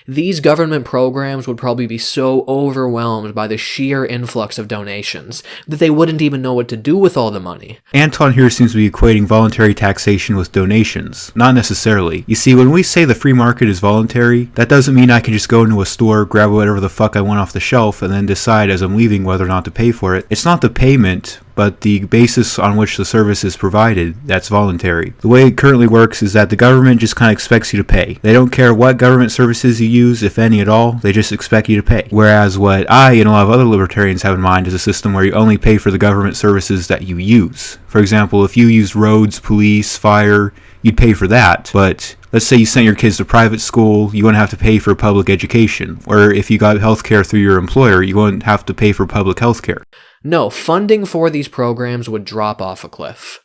These government programs would probably be so overwhelmed by the sheer influx of donations that they wouldn't even know what to do with all the money. Anton here seems to be equating voluntary taxation with donations. Not necessarily. You see, when we say the free market is voluntary, that doesn't mean I can just go into a store, grab whatever the fuck I want off the shelf, and then decide as I'm leaving whether or not to pay for it. It's not the payment, but the basis on which the service is provided that's voluntary. The way it currently works is that the government just kind of expects you to pay. They don't care what government services you use, if any at all, they just expect you to pay. Whereas what I and a lot of other libertarians have in mind is a system where you only pay for the government services that you use. For example, if you use roads, police, fire, you'd pay for that, but let's say you sent your kids to private school, you wouldn't have to pay for public education. Or if you got healthcare through your employer, you wouldn't have to pay for public healthcare. No, funding for these programs would drop off a cliff.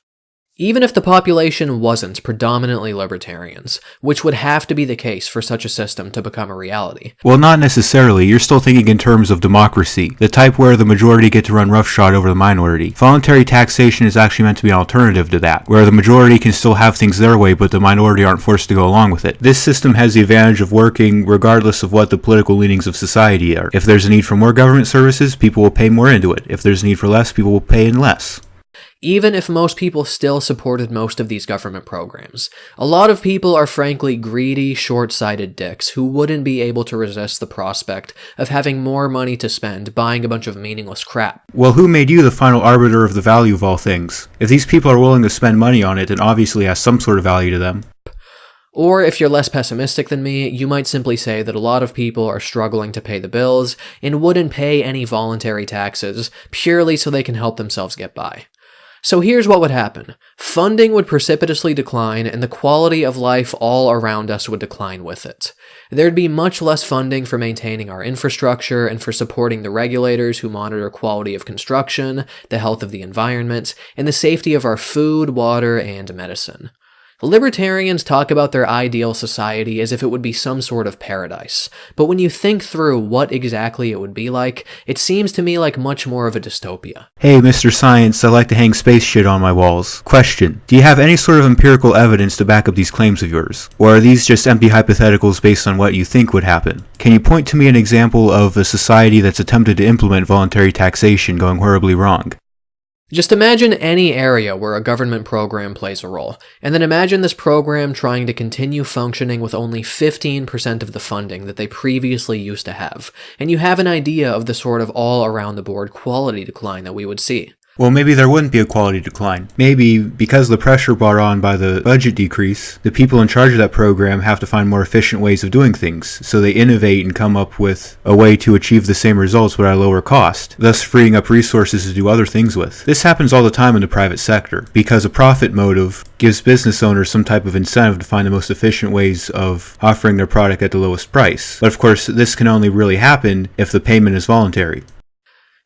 Even if the population wasn't predominantly libertarians, which would have to be the case for such a system to become a reality. Well, not necessarily. You're still thinking in terms of democracy, the type where the majority get to run roughshod over the minority. Voluntary taxation is actually meant to be an alternative to that, where the majority can still have things their way, but the minority aren't forced to go along with it. This system has the advantage of working regardless of what the political leanings of society are. If there's a need for more government services, people will pay more into it. If there's a need for less, people will pay in less. Even if most people still supported most of these government programs, a lot of people are frankly greedy, short-sighted dicks who wouldn't be able to resist the prospect of having more money to spend buying a bunch of meaningless crap. Well, who made you the final arbiter of the value of all things? If these people are willing to spend money on it, it obviously has some sort of value to them. Or if you're less pessimistic than me, you might simply say that a lot of people are struggling to pay the bills and wouldn't pay any voluntary taxes purely so they can help themselves get by. So here's what would happen. Funding would precipitously decline, and the quality of life all around us would decline with it. There'd be much less funding for maintaining our infrastructure and for supporting the regulators who monitor quality of construction, the health of the environment, and the safety of our food, water, and medicine. Libertarians talk about their ideal society as if it would be some sort of paradise, but when you think through what exactly it would be like, it seems to me like much more of a dystopia. Hey, Mr. Science, I like to hang space shit on my walls. Question: do you have any sort of empirical evidence to back up these claims of yours? Or are these just empty hypotheticals based on what you think would happen? Can you point to me an example of a society that's attempted to implement voluntary taxation going horribly wrong? Just imagine any area where a government program plays a role, and then imagine this program trying to continue functioning with only 15% of the funding that they previously used to have, and you have an idea of the sort of all-around-the-board quality decline that we would see. Well, maybe there wouldn't be a quality decline. Maybe, because the pressure brought on by the budget decrease, the people in charge of that program have to find more efficient ways of doing things, so they innovate and come up with a way to achieve the same results but at a lower cost, thus freeing up resources to do other things with. This happens all the time in the private sector, because a profit motive gives business owners some type of incentive to find the most efficient ways of offering their product at the lowest price. But of course, this can only really happen if the payment is voluntary.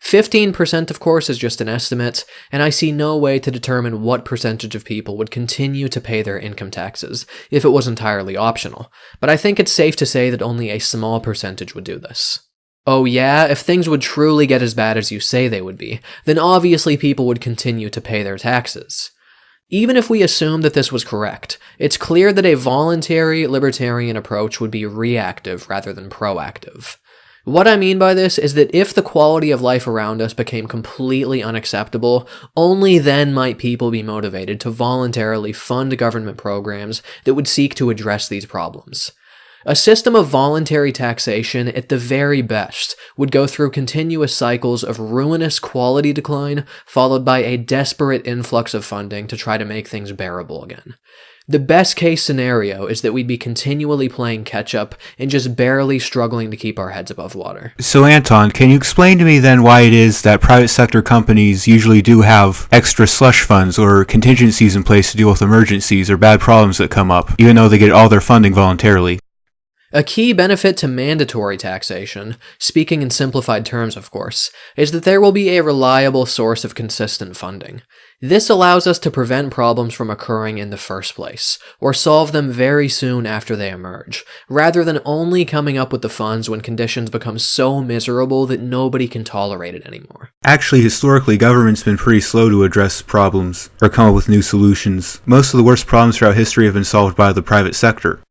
15%, of course, is just an estimate, and I see no way to determine what percentage of people would continue to pay their income taxes if it was entirely optional, but I think it's safe to say that only a small percentage would do this. Oh yeah, if things would truly get as bad as you say they would be, then obviously people would continue to pay their taxes. Even if we assume that this was correct, it's clear that a voluntary libertarian approach would be reactive rather than proactive. What I mean by this is that if the quality of life around us became completely unacceptable, only then might people be motivated to voluntarily fund government programs that would seek to address these problems. A system of voluntary taxation, at the very best, would go through continuous cycles of ruinous quality decline, followed by a desperate influx of funding to try to make things bearable again. The best case scenario is that we'd be continually playing catch-up and just barely struggling to keep our heads above water. So Anton, can you explain to me then why it is that private sector companies usually do have extra slush funds or contingencies in place to deal with emergencies or bad problems that come up, even though they get all their funding voluntarily? A key benefit to mandatory taxation, speaking in simplified terms of course, is that there will be a reliable source of consistent funding. This allows us to prevent problems from occurring in the first place, or solve them very soon after they emerge, rather than only coming up with the funds when conditions become so miserable that nobody can tolerate it anymore. Actually, historically, government's been pretty slow to address problems or come up with new solutions. Most of the worst problems throughout history have been solved by the private sector.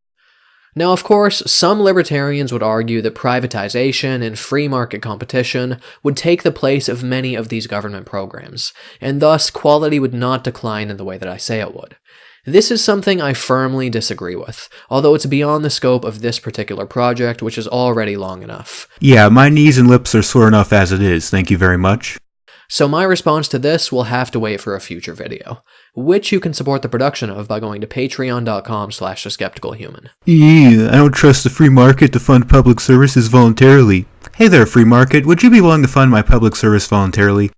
Now, of course, some libertarians would argue that privatization and free market competition would take the place of many of these government programs, and thus quality would not decline in the way that I say it would. This is something I firmly disagree with, although it's beyond the scope of this particular project, which is already long enough. Yeah, my knees and lips are sore enough as it is, thank you very much. So my response to this will have to wait for a future video, which you can support the production of by going to patreon.com/theskepticalhuman. I don't trust the free market to fund public services voluntarily. Hey there, free market, would you be willing to fund my public service voluntarily?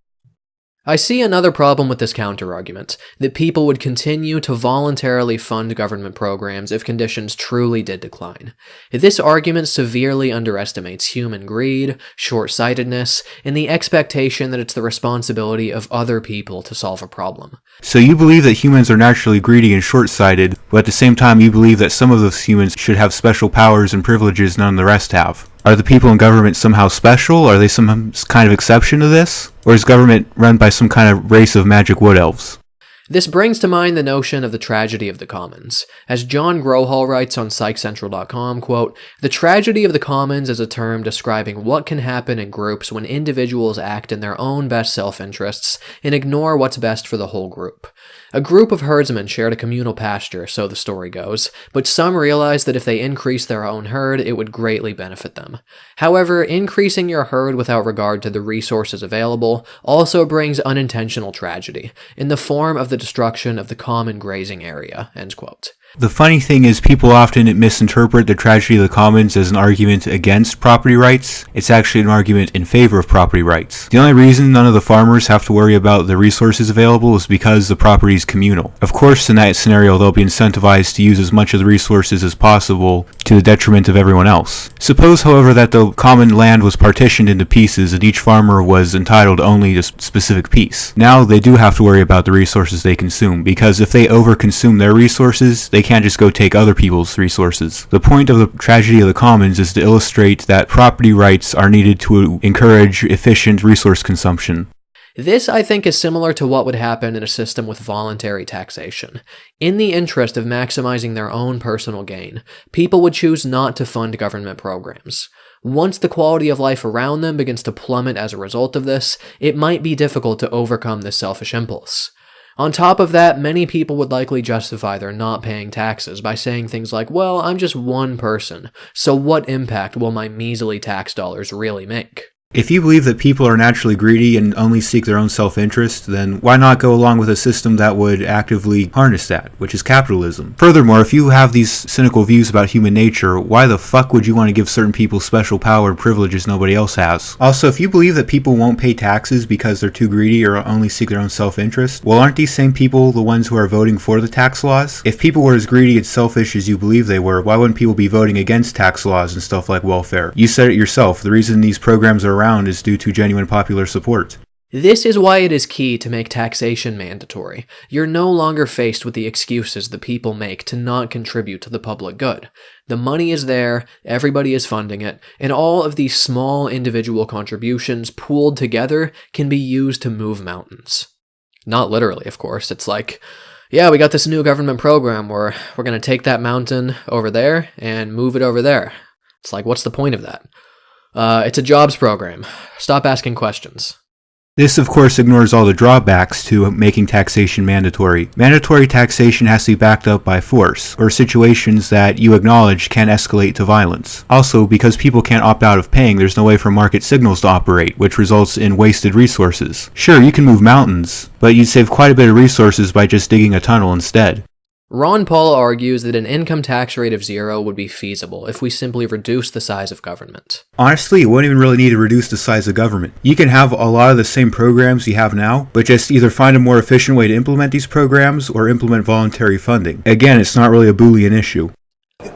I see another problem with this counter-argument, that people would continue to voluntarily fund government programs if conditions truly did decline. This argument severely underestimates human greed, short-sightedness, and the expectation that it's the responsibility of other people to solve a problem. So you believe that humans are naturally greedy and short-sighted, but at the same time you believe that some of those humans should have special powers and privileges none of the rest have. Are the people in government somehow special? Are they some kind of exception to this? Or is government run by some kind of race of magic wood elves? This brings to mind the notion of the tragedy of the commons. As John Grohol writes on PsychCentral.com, quote, "The tragedy of the commons is a term describing what can happen in groups when individuals act in their own best self-interests and ignore what's best for the whole group. A group of herdsmen shared a communal pasture, so the story goes, but some realized that if they increased their own herd, it would greatly benefit them. However, increasing your herd without regard to the resources available also brings unintentional tragedy, in the form of the destruction of the common grazing area." End quote. The funny thing is people often misinterpret the tragedy of the commons as an argument against property rights. It's actually an argument in favor of property rights. The only reason none of the farmers have to worry about the resources available is because the property is communal. Of course, in that scenario, they'll be incentivized to use as much of the resources as possible to the detriment of everyone else. Suppose, however, that the common land was partitioned into pieces and each farmer was entitled only to a specific piece. Now they do have to worry about the resources resources they consume, because if they overconsume their resources, they can't just go take other people's resources. The point of the tragedy of the commons is to illustrate that property rights are needed to encourage efficient resource consumption. This, I think, is similar to what would happen in a system with voluntary taxation. In the interest of maximizing their own personal gain, people would choose not to fund government programs. Once the quality of life around them begins to plummet as a result of this, it might be difficult to overcome this selfish impulse. On top of that, many people would likely justify their not paying taxes by saying things like, well, I'm just one person, so what impact will my measly tax dollars really make? If you believe that people are naturally greedy and only seek their own self-interest, then why not go along with a system that would actively harness that, which is capitalism? Furthermore, if you have these cynical views about human nature, why the fuck would you want to give certain people special power and privileges nobody else has? Also, if you believe that people won't pay taxes because they're too greedy or only seek their own self-interest, well, aren't these same people the ones who are voting for the tax laws? If people were as greedy and selfish as you believe they were, why wouldn't people be voting against tax laws and stuff like welfare? You said it yourself, the reason these programs are around is due to genuine popular support. This is why it is key to make taxation mandatory. You're no longer faced with the excuses the people make to not contribute to the public good. The money is there, everybody is funding it, and all of these small individual contributions pooled together can be used to move mountains. Not literally, of course. It's like, yeah, we got this new government program where we're going to take that mountain over there and move it over there. It's like, what's the point of that? It's a jobs program. Stop asking questions. This, of course, ignores all the drawbacks to making taxation mandatory. Mandatory taxation has to be backed up by force, or situations that you acknowledge can escalate to violence. Also, because people can't opt out of paying, there's no way for market signals to operate, which results in wasted resources. Sure, you can move mountains, but you'd save quite a bit of resources by just digging a tunnel instead. Ron Paul argues that an income tax rate of 0 would be feasible if we simply reduce the size of government. Honestly, you wouldn't even really need to reduce the size of government. You can have a lot of the same programs you have now, but just either find a more efficient way to implement these programs or implement voluntary funding. Again, it's not really a Boolean issue.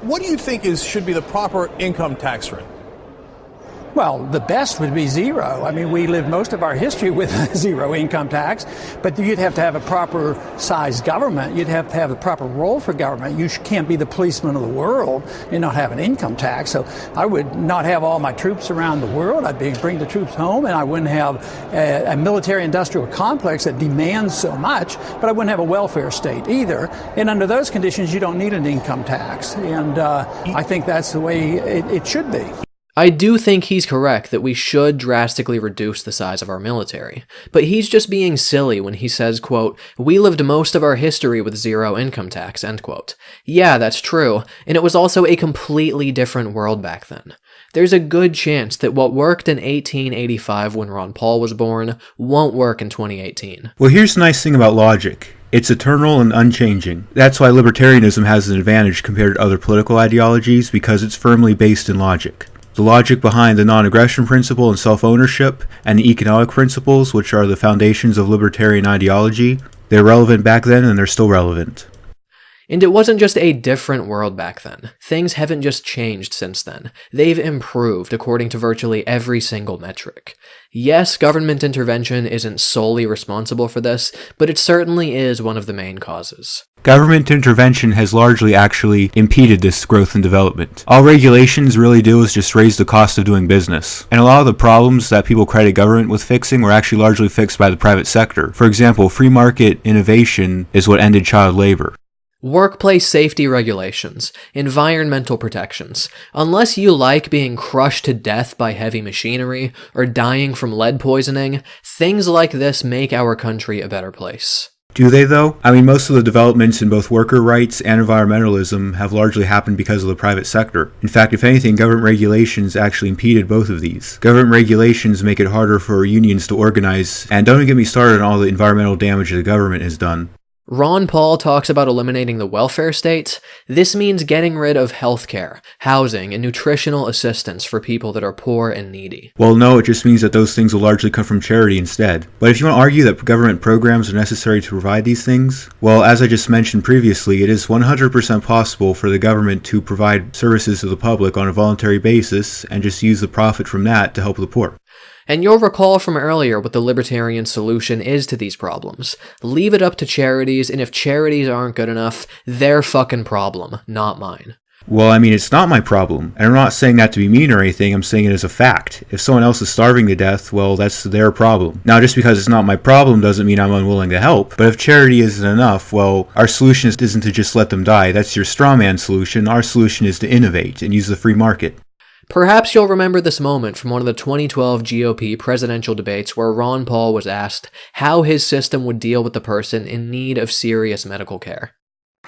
What do you think should be the proper income tax rate? Well, the best would be 0. I mean, we lived most of our history with 0 income tax, but you'd have to have a proper sized government. You'd have to have the proper role for government. You can't be the policeman of the world and not have an income tax. So I would not have all my troops around the world. I'd bring the troops home, and I wouldn't have a military-industrial complex that demands so much, but I wouldn't have a welfare state either. And under those conditions, you don't need an income tax. And I think that's the way it should be. I do think he's correct that we should drastically reduce the size of our military, but he's just being silly when he says, quote, "We lived most of our history with 0 income tax," end quote. Yeah, that's true, and it was also a completely different world back then. There's a good chance that what worked in 1885 when Ron Paul was born won't work in 2018. Well, here's the nice thing about logic. It's eternal and unchanging. That's why libertarianism has an advantage compared to other political ideologies, because it's firmly based in logic. The logic behind the non-aggression principle and self-ownership, and the economic principles, which are the foundations of libertarian ideology, they're relevant back then and they're still relevant. And it wasn't just a different world back then. Things haven't just changed since then. They've improved according to virtually every single metric. Yes, government intervention isn't solely responsible for this, but it certainly is one of the main causes. Government intervention has largely actually impeded this growth and development. All regulations really do is just raise the cost of doing business. And a lot of the problems that people credit government with fixing were actually largely fixed by the private sector. For example, free market innovation is what ended child labor. Workplace safety regulations, environmental protections. Unless you like being crushed to death by heavy machinery or dying from lead poisoning, things like this make our country a better place. Do they, though? I mean, most of the developments in both worker rights and environmentalism have largely happened because of the private sector. In fact, if anything, government regulations actually impeded both of these. Government regulations make it harder for unions to organize, and don't even get me started on all the environmental damage the government has done. Ron Paul talks about eliminating the welfare state. This means getting rid of healthcare, housing, and nutritional assistance for people that are poor and needy. Well, no, it just means that those things will largely come from charity instead. But if you want to argue that government programs are necessary to provide these things, well, as I just mentioned previously, it is 100% possible for the government to provide services to the public on a voluntary basis and just use the profit from that to help the poor. And you'll recall from earlier what the libertarian solution is to these problems. Leave it up to charities, and if charities aren't good enough, their fucking problem, not mine. Well, I mean, it's not my problem. And I'm not saying that to be mean or anything, I'm saying it as a fact. If someone else is starving to death, well, that's their problem. Now, just because it's not my problem doesn't mean I'm unwilling to help. But if charity isn't enough, well, our solution isn't to just let them die. That's your straw man solution. Our solution is to innovate and use the free market. Perhaps you'll remember this moment from one of the 2012 GOP presidential debates where Ron Paul was asked how his system would deal with the person in need of serious medical care.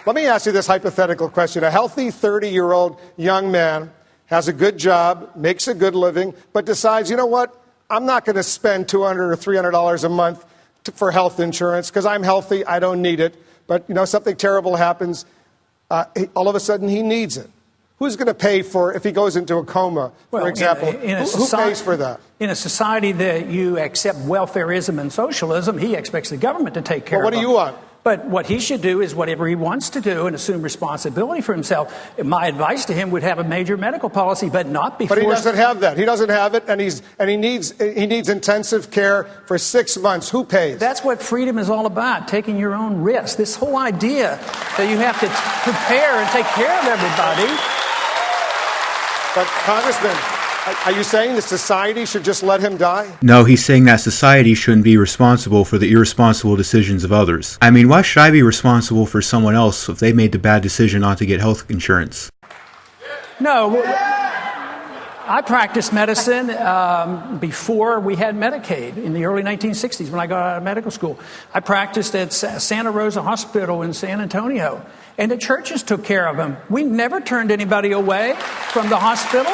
Let me ask you this hypothetical question. A healthy 30-year-old young man has a good job, makes a good living, but decides, you know what, I'm not going to spend $200 or $300 a month for health insurance because I'm healthy, I don't need it. But, you know, something terrible happens, all of a sudden he needs it. Who's going to pay for if he goes into a coma, for example? Who pays for that? In a society that you accept welfareism and socialism, he expects the government to take care of him. What do you want? But what he should do is whatever he wants to do and assume responsibility for himself. My advice to him would have a major medical policy, but not before. But he doesn't have that. He doesn't have it, and he needs intensive care for 6 months. Who pays? That's what freedom is all about, taking your own risk. This whole idea that you have to prepare and take care of everybody. But Congressman, are you saying that society should just let him die? No, he's saying that society shouldn't be responsible for the irresponsible decisions of others. I mean, why should I be responsible for someone else if they made the bad decision not to get health insurance? No, I practiced medicine before we had Medicaid in the early 1960s when I got out of medical school. I practiced at Santa Rosa Hospital in San Antonio, and the churches took care of him. We never turned anybody away from the hospital.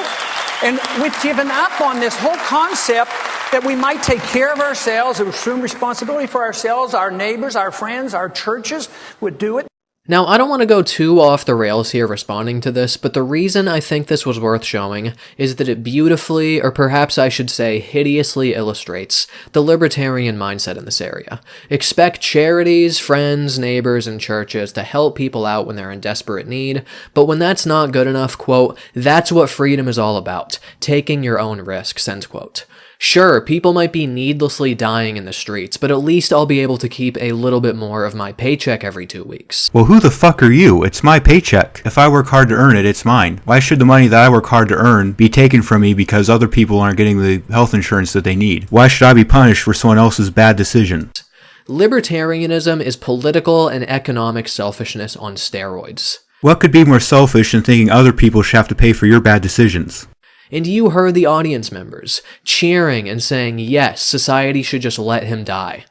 And we've given up on this whole concept that we might take care of ourselves, assume responsibility for ourselves, our neighbors, our friends, our churches would do it. Now, I don't want to go too off the rails here responding to this, but the reason I think this was worth showing is that it beautifully, or perhaps I should say hideously, illustrates the libertarian mindset in this area. Expect charities, friends, neighbors, and churches to help people out when they're in desperate need, but when that's not good enough, quote, that's what freedom is all about, taking your own risks, end quote. Sure, people might be needlessly dying in the streets, but at least I'll be able to keep a little bit more of my paycheck every 2 weeks. Well, who the fuck are you? It's my paycheck. If I work hard to earn it, it's mine. Why should the money that I work hard to earn be taken from me because other people aren't getting the health insurance that they need? Why should I be punished for someone else's bad decision? Libertarianism is political and economic selfishness on steroids. What could be more selfish than thinking other people should have to pay for your bad decisions? And you heard the audience members cheering and saying, yes, society should just let him die.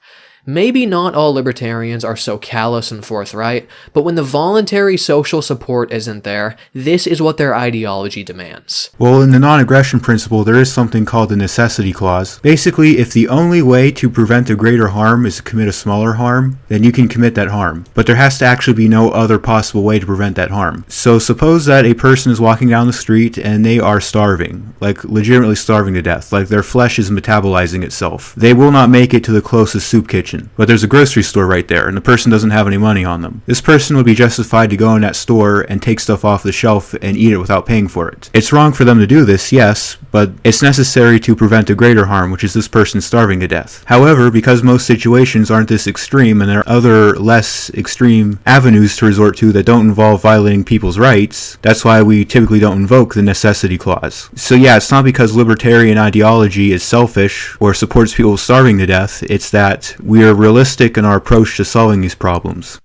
Maybe not all libertarians are so callous and forthright, but when the voluntary social support isn't there, this is what their ideology demands. Well, in the non-aggression principle, there is something called the necessity clause. Basically, if the only way to prevent a greater harm is to commit a smaller harm, then you can commit that harm. But there has to actually be no other possible way to prevent that harm. So suppose that a person is walking down the street and they are starving, like legitimately starving to death, like their flesh is metabolizing itself. They will not make it to the closest soup kitchen. But there's a grocery store right there, and the person doesn't have any money on them. This person would be justified to go in that store and take stuff off the shelf and eat it without paying for it. It's wrong for them to do this, yes, but it's necessary to prevent a greater harm, which is this person starving to death. However, because most situations aren't this extreme, and there are other less extreme avenues to resort to that don't involve violating people's rights, that's why we typically don't invoke the necessity clause. So yeah, it's not because libertarian ideology is selfish or supports people starving to death, it's that we are realistic in our approach to solving these problems.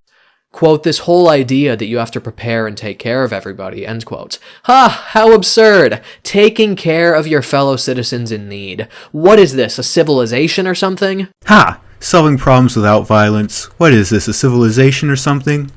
Quote, this whole idea that you have to prepare and take care of everybody, end quote. Ha! How absurd! Taking care of your fellow citizens in need. What is this, a civilization or something? Ha! Solving problems without violence. What is this, a civilization or something?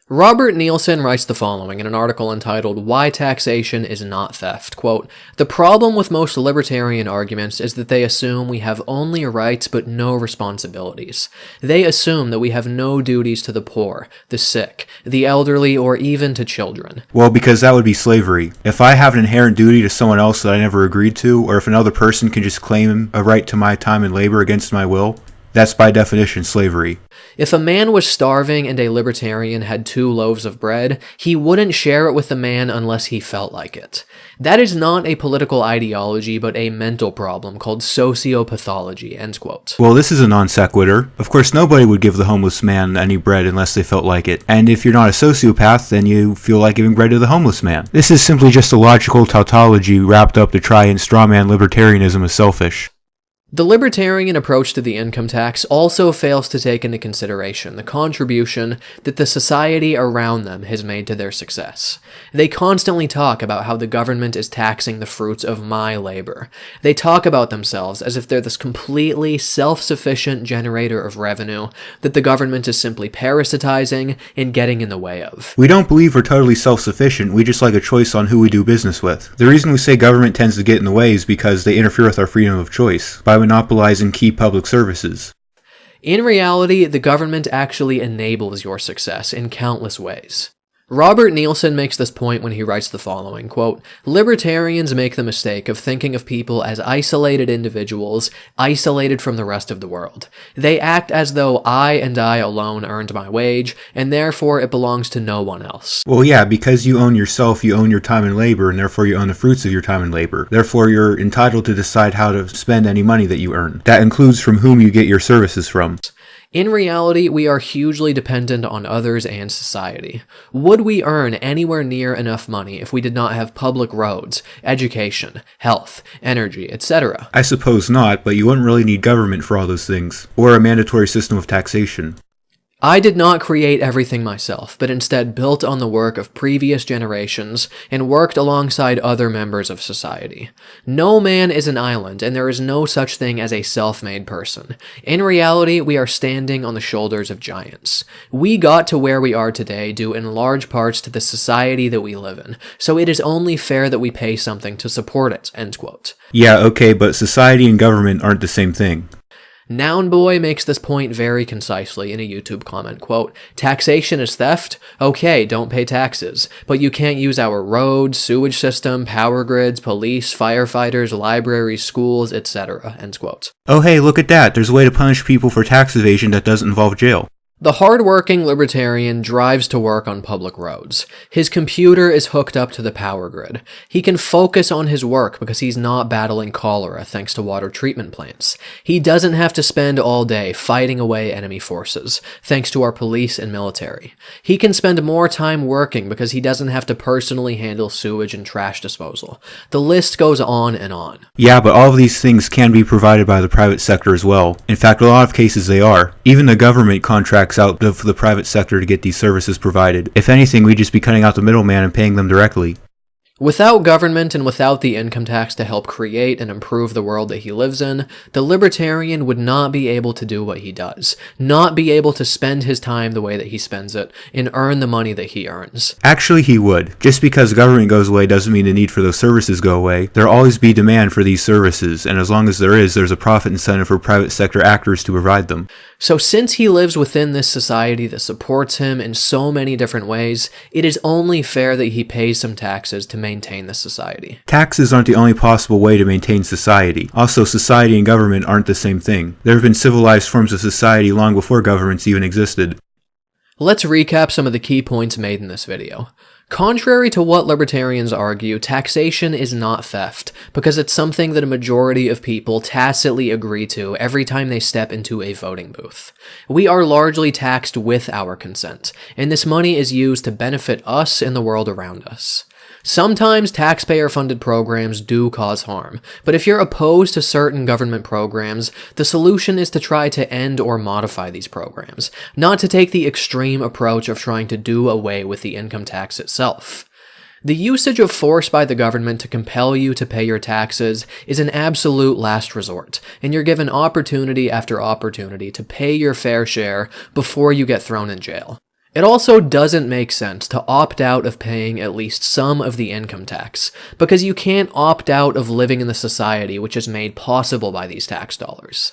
Robert Nielsen writes the following in an article entitled, Why Taxation is Not Theft. Quote, the problem with most libertarian arguments is that they assume we have only rights but no responsibilities. They assume that we have no duties to the poor, the sick, the elderly, or even to children. Well, because that would be slavery. If I have an inherent duty to someone else that I never agreed to, or if another person can just claim a right to my time and labor against my will, That's by definition slavery. If a man was starving and a libertarian had 2 loaves of bread, he wouldn't share it with the man unless he felt like it. That is not a political ideology, but a mental problem called sociopathology, end quote. Well, this is a non sequitur. Of course, nobody would give the homeless man any bread unless they felt like it. And if you're not a sociopath, then you feel like giving bread to the homeless man. This is simply just a logical tautology wrapped up to try and strawman libertarianism as selfish. The libertarian approach to the income tax also fails to take into consideration the contribution that the society around them has made to their success. They constantly talk about how the government is taxing the fruits of my labor. They talk about themselves as if they're this completely self-sufficient generator of revenue that the government is simply parasitizing and getting in the way of. We don't believe we're totally self-sufficient, we just like a choice on who we do business with. The reason we say government tends to get in the way is because they interfere with our freedom of choice by monopolizing key public services. In reality, the government actually enables your success in countless ways. Robert Nielsen makes this point when he writes the following, quote, "Libertarians make the mistake of thinking of people as isolated individuals, isolated from the rest of the world. They act as though I and I alone earned my wage, and therefore it belongs to no one else." Well, yeah, because you own yourself, you own your time and labor, and therefore you own the fruits of your time and labor. Therefore, you're entitled to decide how to spend any money that you earn. That includes from whom you get your services from. In reality, we are hugely dependent on others and society. Would we earn anywhere near enough money if we did not have public roads, education, health, energy, etc.? I suppose not, but you wouldn't really need government for all those things, or a mandatory system of taxation. I did not create everything myself, but instead built on the work of previous generations and worked alongside other members of society. No man is an island, and there is no such thing as a self-made person. In reality, we are standing on the shoulders of giants. We got to where we are today due in large parts to the society that we live in, so it is only fair that we pay something to support it, end quote. Yeah, okay, but society and government aren't the same thing. Noun Boy makes this point very concisely in a YouTube comment, quote, "Taxation is theft? Okay, don't pay taxes. But you can't use our roads, sewage system, power grids, police, firefighters, libraries, schools, etc." End quote. Oh hey, look at that, there's a way to punish people for tax evasion that doesn't involve jail. The hard-working libertarian drives to work on public roads. His computer is hooked up to the power grid. He can focus on his work because he's not battling cholera thanks to water treatment plants. He doesn't have to spend all day fighting away enemy forces, thanks to our police and military. He can spend more time working because he doesn't have to personally handle sewage and trash disposal. The list goes on and on. Yeah, but all of these things can be provided by the private sector as well. In fact, in a lot of cases they are. Even the government contracts out for the private sector to get these services provided. If anything, we'd just be cutting out the middleman and paying them directly. Without government and without the income tax to help create and improve the world that he lives in, the libertarian would not be able to do what he does, not be able to spend his time the way that he spends it, and earn the money that he earns. Actually, he would. Just because government goes away doesn't mean the need for those services go away. There'll always be demand for these services, and as long as there is, there's a profit incentive for private sector actors to provide them. So since he lives within this society that supports him in so many different ways, it is only fair that he pays some taxes to maintain the society. Taxes aren't the only possible way to maintain society. Also, society and government aren't the same thing. There have been civilized forms of society long before governments even existed. Let's recap some of the key points made in this video. Contrary to what libertarians argue, taxation is not theft, because it's something that a majority of people tacitly agree to every time they step into a voting booth. We are largely taxed with our consent, and this money is used to benefit us and the world around us. Sometimes taxpayer-funded programs do cause harm, but if you're opposed to certain government programs, the solution is to try to end or modify these programs, not to take the extreme approach of trying to do away with the income tax itself. The usage of force by the government to compel you to pay your taxes is an absolute last resort, and you're given opportunity after opportunity to pay your fair share before you get thrown in jail. It also doesn't make sense to opt out of paying at least some of the income tax, because you can't opt out of living in the society which is made possible by these tax dollars.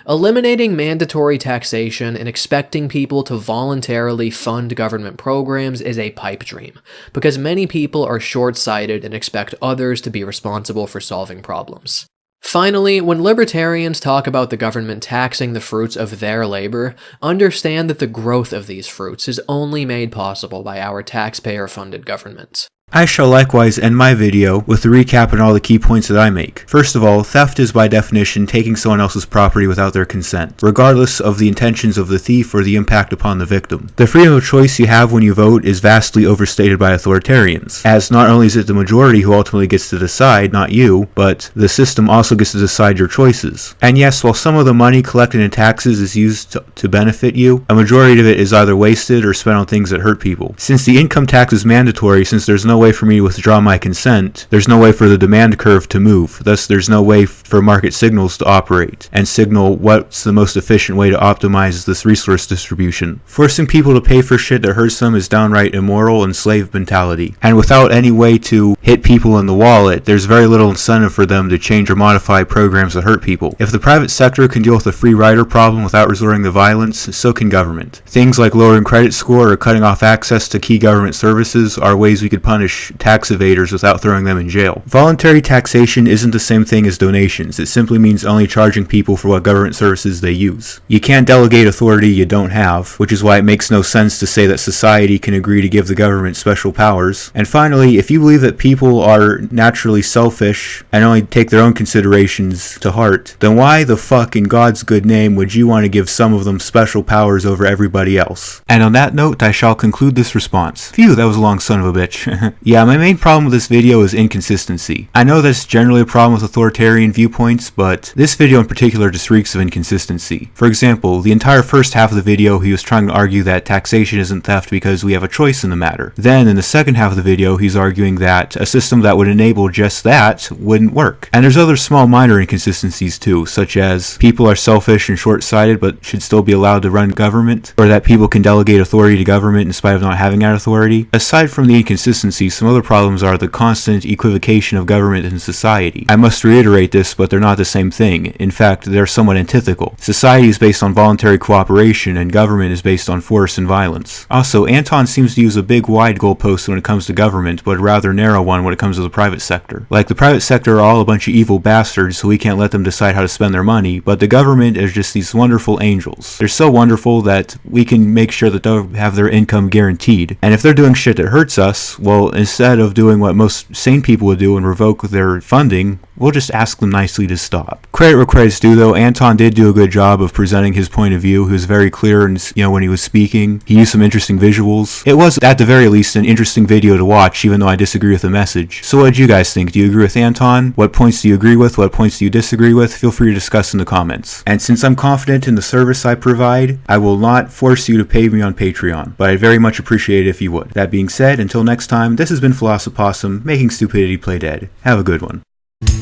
Eliminating mandatory taxation and expecting people to voluntarily fund government programs is a pipe dream, because many people are short-sighted and expect others to be responsible for solving problems. Finally, when libertarians talk about the government taxing the fruits of their labor, understand that the growth of these fruits is only made possible by our taxpayer-funded government. I shall likewise end my video with a recap on all the key points that I make. First of all, theft is by definition taking someone else's property without their consent, regardless of the intentions of the thief or the impact upon the victim. The freedom of choice you have when you vote is vastly overstated by authoritarians, as not only is it the majority who ultimately gets to decide, not you, but the system also gets to decide your choices. And yes, while some of the money collected in taxes is used to benefit you, a majority of it is either wasted or spent on things that hurt people. Since the income tax is mandatory, since there's no way for me to withdraw my consent, there's no way for the demand curve to move. Thus, there's no way for market signals to operate and signal what's the most efficient way to optimize this resource distribution. Forcing people to pay for shit that hurts them is downright immoral and slave mentality. And without any way to hit people in the wallet, there's very little incentive for them to change or modify programs that hurt people. If the private sector can deal with the free rider problem without resorting to violence, so can government. Things like lowering credit score or cutting off access to key government services are ways we could punish tax evaders without throwing them in jail. Voluntary taxation isn't the same thing as donations. It simply means only charging people for what government services they use. You can't delegate authority you don't have, which is why it makes no sense to say that society can agree to give the government special powers. And finally, if you believe that people are naturally selfish and only take their own considerations to heart, then why the fuck in God's good name would you want to give some of them special powers over everybody else? And on that note, I shall conclude this response. Phew, that was a long son of a bitch. Yeah, my main problem with this video is inconsistency. I know that's generally a problem with authoritarian viewpoints, but this video in particular just reeks of inconsistency. For example, the entire first half of the video he was trying to argue that taxation isn't theft because we have a choice in the matter. Then in the second half of the video he's arguing that a system that would enable just that wouldn't work. And there's other small minor inconsistencies too, such as people are selfish and short-sighted but should still be allowed to run government, or that people can delegate authority to government in spite of not having that authority. Aside from the inconsistencies, some other problems are the constant equivocation of government and society. I must reiterate this, but they're not the same thing. In fact, they're somewhat antithetical. Society is based on voluntary cooperation, and government is based on force and violence. Also, Anton seems to use a big wide goalpost when it comes to government, but a rather narrow one when it comes to the private sector. Like, the private sector are all a bunch of evil bastards, so we can't let them decide how to spend their money, but the government is just these wonderful angels. They're so wonderful that we can make sure that they'll have their income guaranteed. And if they're doing shit that hurts us, well, instead of doing what most sane people would do and revoke their funding, we'll just ask them nicely to stop. Credit where credit's due though, Anton did do a good job of presenting his point of view. He was very clear and, when he was speaking. He used some interesting visuals. It was, at the very least, an interesting video to watch, even though I disagree with the message. So what did you guys think? Do you agree with Anton? What points do you agree with? What points do you disagree with? Feel free to discuss in the comments. And since I'm confident in the service I provide, I will not force you to pay me on Patreon, but I'd very much appreciate it if you would. That being said, until next time, this has been Opossum, making stupidity play dead. Have a good one.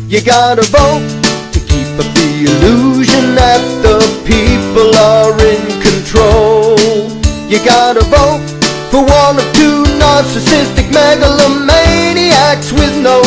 You gotta vote to keep up the illusion that the people are in control. You gotta vote for one of two narcissistic megalomaniacs with no